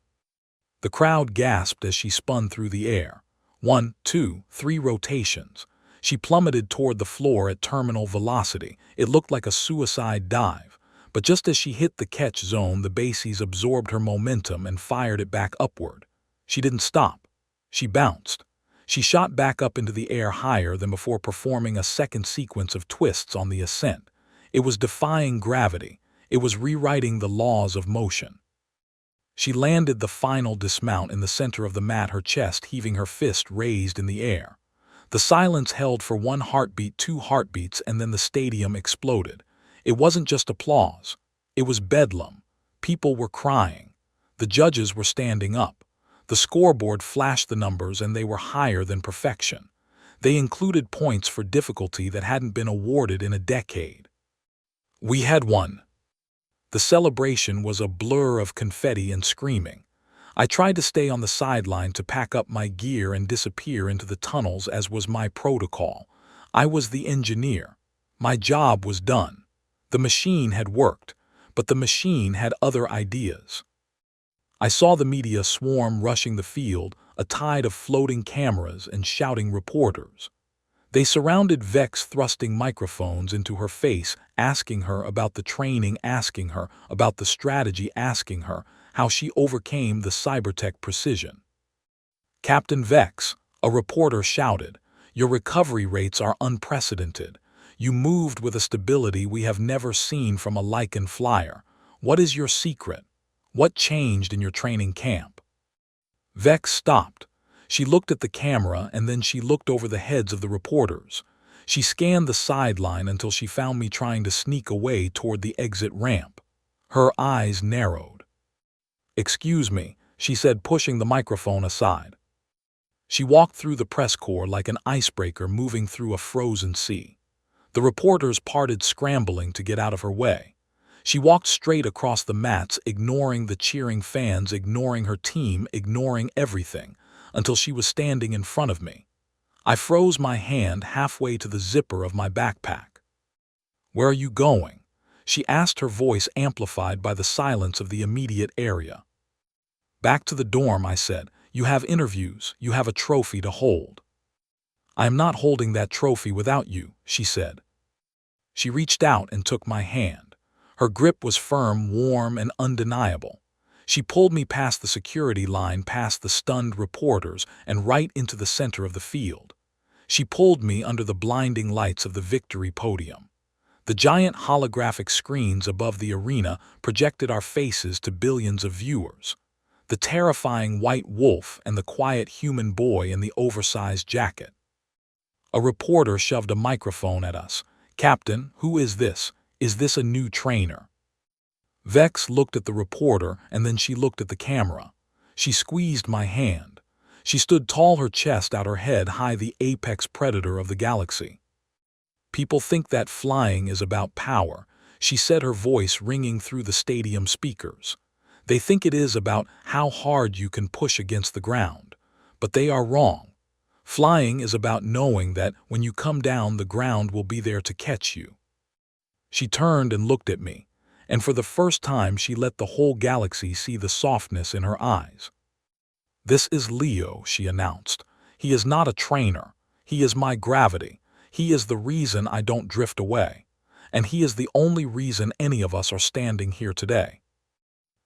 The crowd gasped as she spun through the air. 1, 2, 3 rotations. She plummeted toward the floor at terminal velocity. It looked like a suicide dive. But just as she hit the catch zone, the bases absorbed her momentum and fired it back upward. She didn't stop. She bounced. She shot back up into the air higher than before, performing a second sequence of twists on the ascent. It was defying gravity. It was rewriting the laws of motion. She landed the final dismount in the center of the mat, her chest heaving, her fist raised in the air. The silence held for 1 heartbeat, 2 heartbeats, and then the stadium exploded. It wasn't just applause. It was bedlam. People were crying. The judges were standing up. The scoreboard flashed the numbers, and they were higher than perfection. They included points for difficulty that hadn't been awarded in a decade. We had won. The celebration was a blur of confetti and screaming. I tried to stay on the sideline to pack up my gear and disappear into the tunnels, as was my protocol. I was the engineer. My job was done. The machine had worked, but the machine had other ideas. I saw the media swarm rushing the field, a tide of floating cameras and shouting reporters. They surrounded Vex, thrusting microphones into her face, asking her about the training, asking her about the strategy, asking her how she overcame the cybertech precision. "Captain Vex," a reporter shouted, "your recovery rates are unprecedented. You moved with a stability we have never seen from a Lycan flyer. What is your secret? What changed in your training camp?" Vex stopped. She looked at the camera, and then she looked over the heads of the reporters. She scanned the sideline until she found me trying to sneak away toward the exit ramp. Her eyes narrowed. "Excuse me," she said, pushing the microphone aside. She walked through the press corps like an icebreaker moving through a frozen sea. The reporters parted, scrambling to get out of her way. She walked straight across the mats, ignoring the cheering fans, ignoring her team, ignoring everything, until she was standing in front of me. I froze my hand halfway to the zipper of my backpack. "Where are you going?" she asked, her voice amplified by the silence of the immediate area. "Back to the dorm," I said. "You have interviews. You have a trophy to hold." "I am not holding that trophy without you," she said. She reached out and took my hand. Her grip was firm, warm, and undeniable. She pulled me past the security line, past the stunned reporters, and right into the center of the field. She pulled me under the blinding lights of the victory podium. The giant holographic screens above the arena projected our faces to billions of viewers. The terrifying white wolf and the quiet human boy in the oversized jacket. A reporter shoved a microphone at us. "Captain, who is this? Is this a new trainer?" Vex looked at the reporter and then she looked at the camera. She squeezed my hand. She stood tall, her chest out, her head high, the apex predator of the galaxy. "People think that flying is about power," she said, her voice ringing through the stadium speakers. "They think it is about how hard you can push against the ground. But they are wrong. Flying is about knowing that when you come down, the ground will be there to catch you." She turned and looked at me, and for the first time she let the whole galaxy see the softness in her eyes. "This is Leo," she announced. "He is not a trainer. He is my gravity. He is the reason I don't drift away. And he is the only reason any of us are standing here today."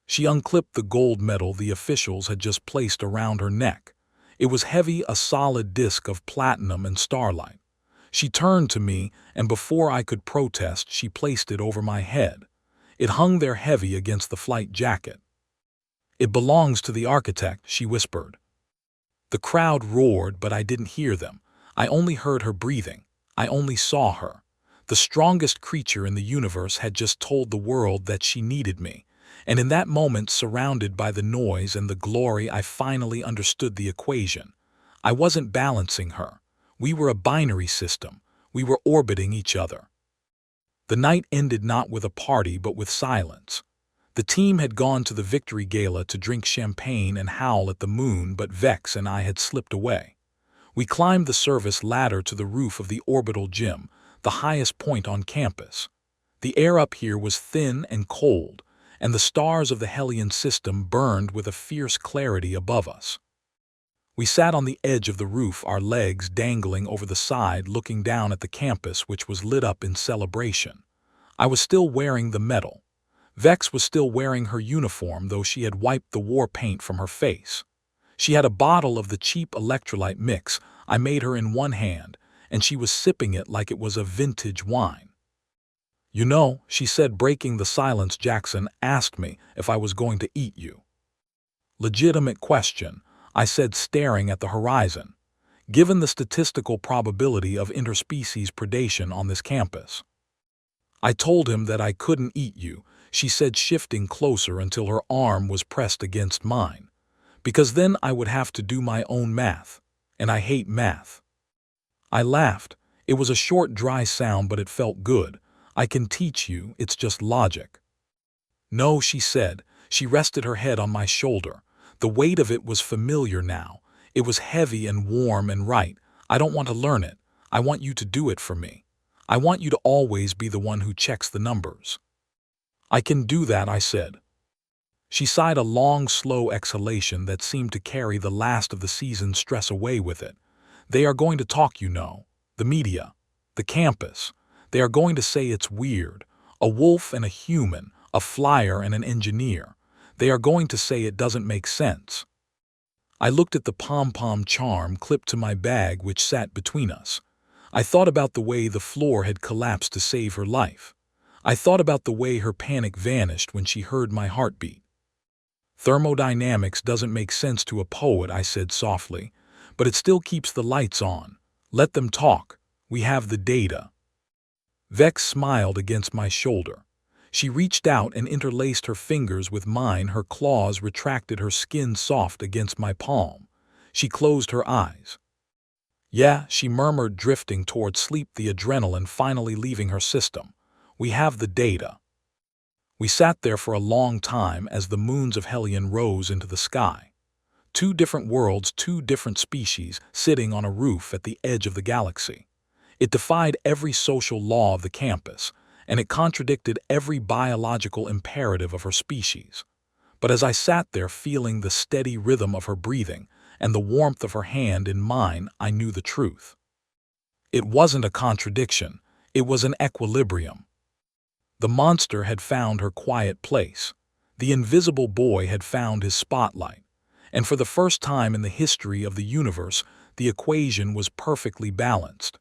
She unclipped the gold medal the officials had just placed around her neck. It was heavy, a solid disc of platinum and starlight. She turned to me, and before I could protest, she placed it over my head. It hung there heavy against the flight jacket. "It belongs to the architect," she whispered. The crowd roared, but I didn't hear them. I only heard her breathing. I only saw her. The strongest creature in the universe had just told the world that she needed me. And in that moment, surrounded by the noise and the glory, I finally understood the equation. I wasn't balancing her. We were a binary system. We were orbiting each other. The night ended not with a party, but with silence. The team had gone to the victory gala to drink champagne and howl at the moon, but Vex and I had slipped away. We climbed the service ladder to the roof of the orbital gym, the highest point on campus. The air up here was thin and cold, and the stars of the Hellion system burned with a fierce clarity above us. We sat on the edge of the roof, our legs dangling over the side, looking down at the campus, which was lit up in celebration. I was still wearing the medal. Vex was still wearing her uniform, though she had wiped the war paint from her face. She had a bottle of the cheap electrolyte mix I made her in one hand, and she was sipping it like it was a vintage wine. "You know," she said, breaking the silence, "Jackson asked me if I was going to eat you." "Legitimate question," I said, staring at the horizon. "Given the statistical probability of interspecies predation on this campus." "I told him that I couldn't eat you," she said, shifting closer until her arm was pressed against mine. "Because then I would have to do my own math, and I hate math." I laughed. It was a short, dry sound, but it felt good. "I can teach you, it's just logic." "No," she said. She rested her head on my shoulder. The weight of it was familiar now. It was heavy and warm and right. "I don't want to learn it. I want you to do it for me. I want you to always be the one who checks the numbers." "I can do that," I said. She sighed, a long, slow exhalation that seemed to carry the last of the season's stress away with it. "They are going to talk, you know. The media. The campus. They are going to say it's weird. A wolf and a human. A flyer and an engineer. They are going to say it doesn't make sense." I looked at the pom-pom charm clipped to my bag, which sat between us. I thought about the way the floor had collapsed to save her life. I thought about the way her panic vanished when she heard my heartbeat. "Thermodynamics doesn't make sense to a poet," I said softly, "but it still keeps the lights on. Let them talk. We have the data." Vex smiled against my shoulder. She reached out and interlaced her fingers with mine, her claws retracted, her skin soft against my palm. She closed her eyes. "Yeah," she murmured, drifting toward sleep, the adrenaline finally leaving her system. "We have the data." We sat there for a long time as the moons of Hellion rose into the sky. 2 different worlds, 2 different species, sitting on a roof at the edge of the galaxy. It defied every social law of the campus, and it contradicted every biological imperative of her species. But as I sat there, feeling the steady rhythm of her breathing and the warmth of her hand in mine, I knew the truth. It wasn't a contradiction. It was an equilibrium. The monster had found her quiet place. The invisible boy had found his spotlight. And for the first time in the history of the universe, the equation was perfectly balanced.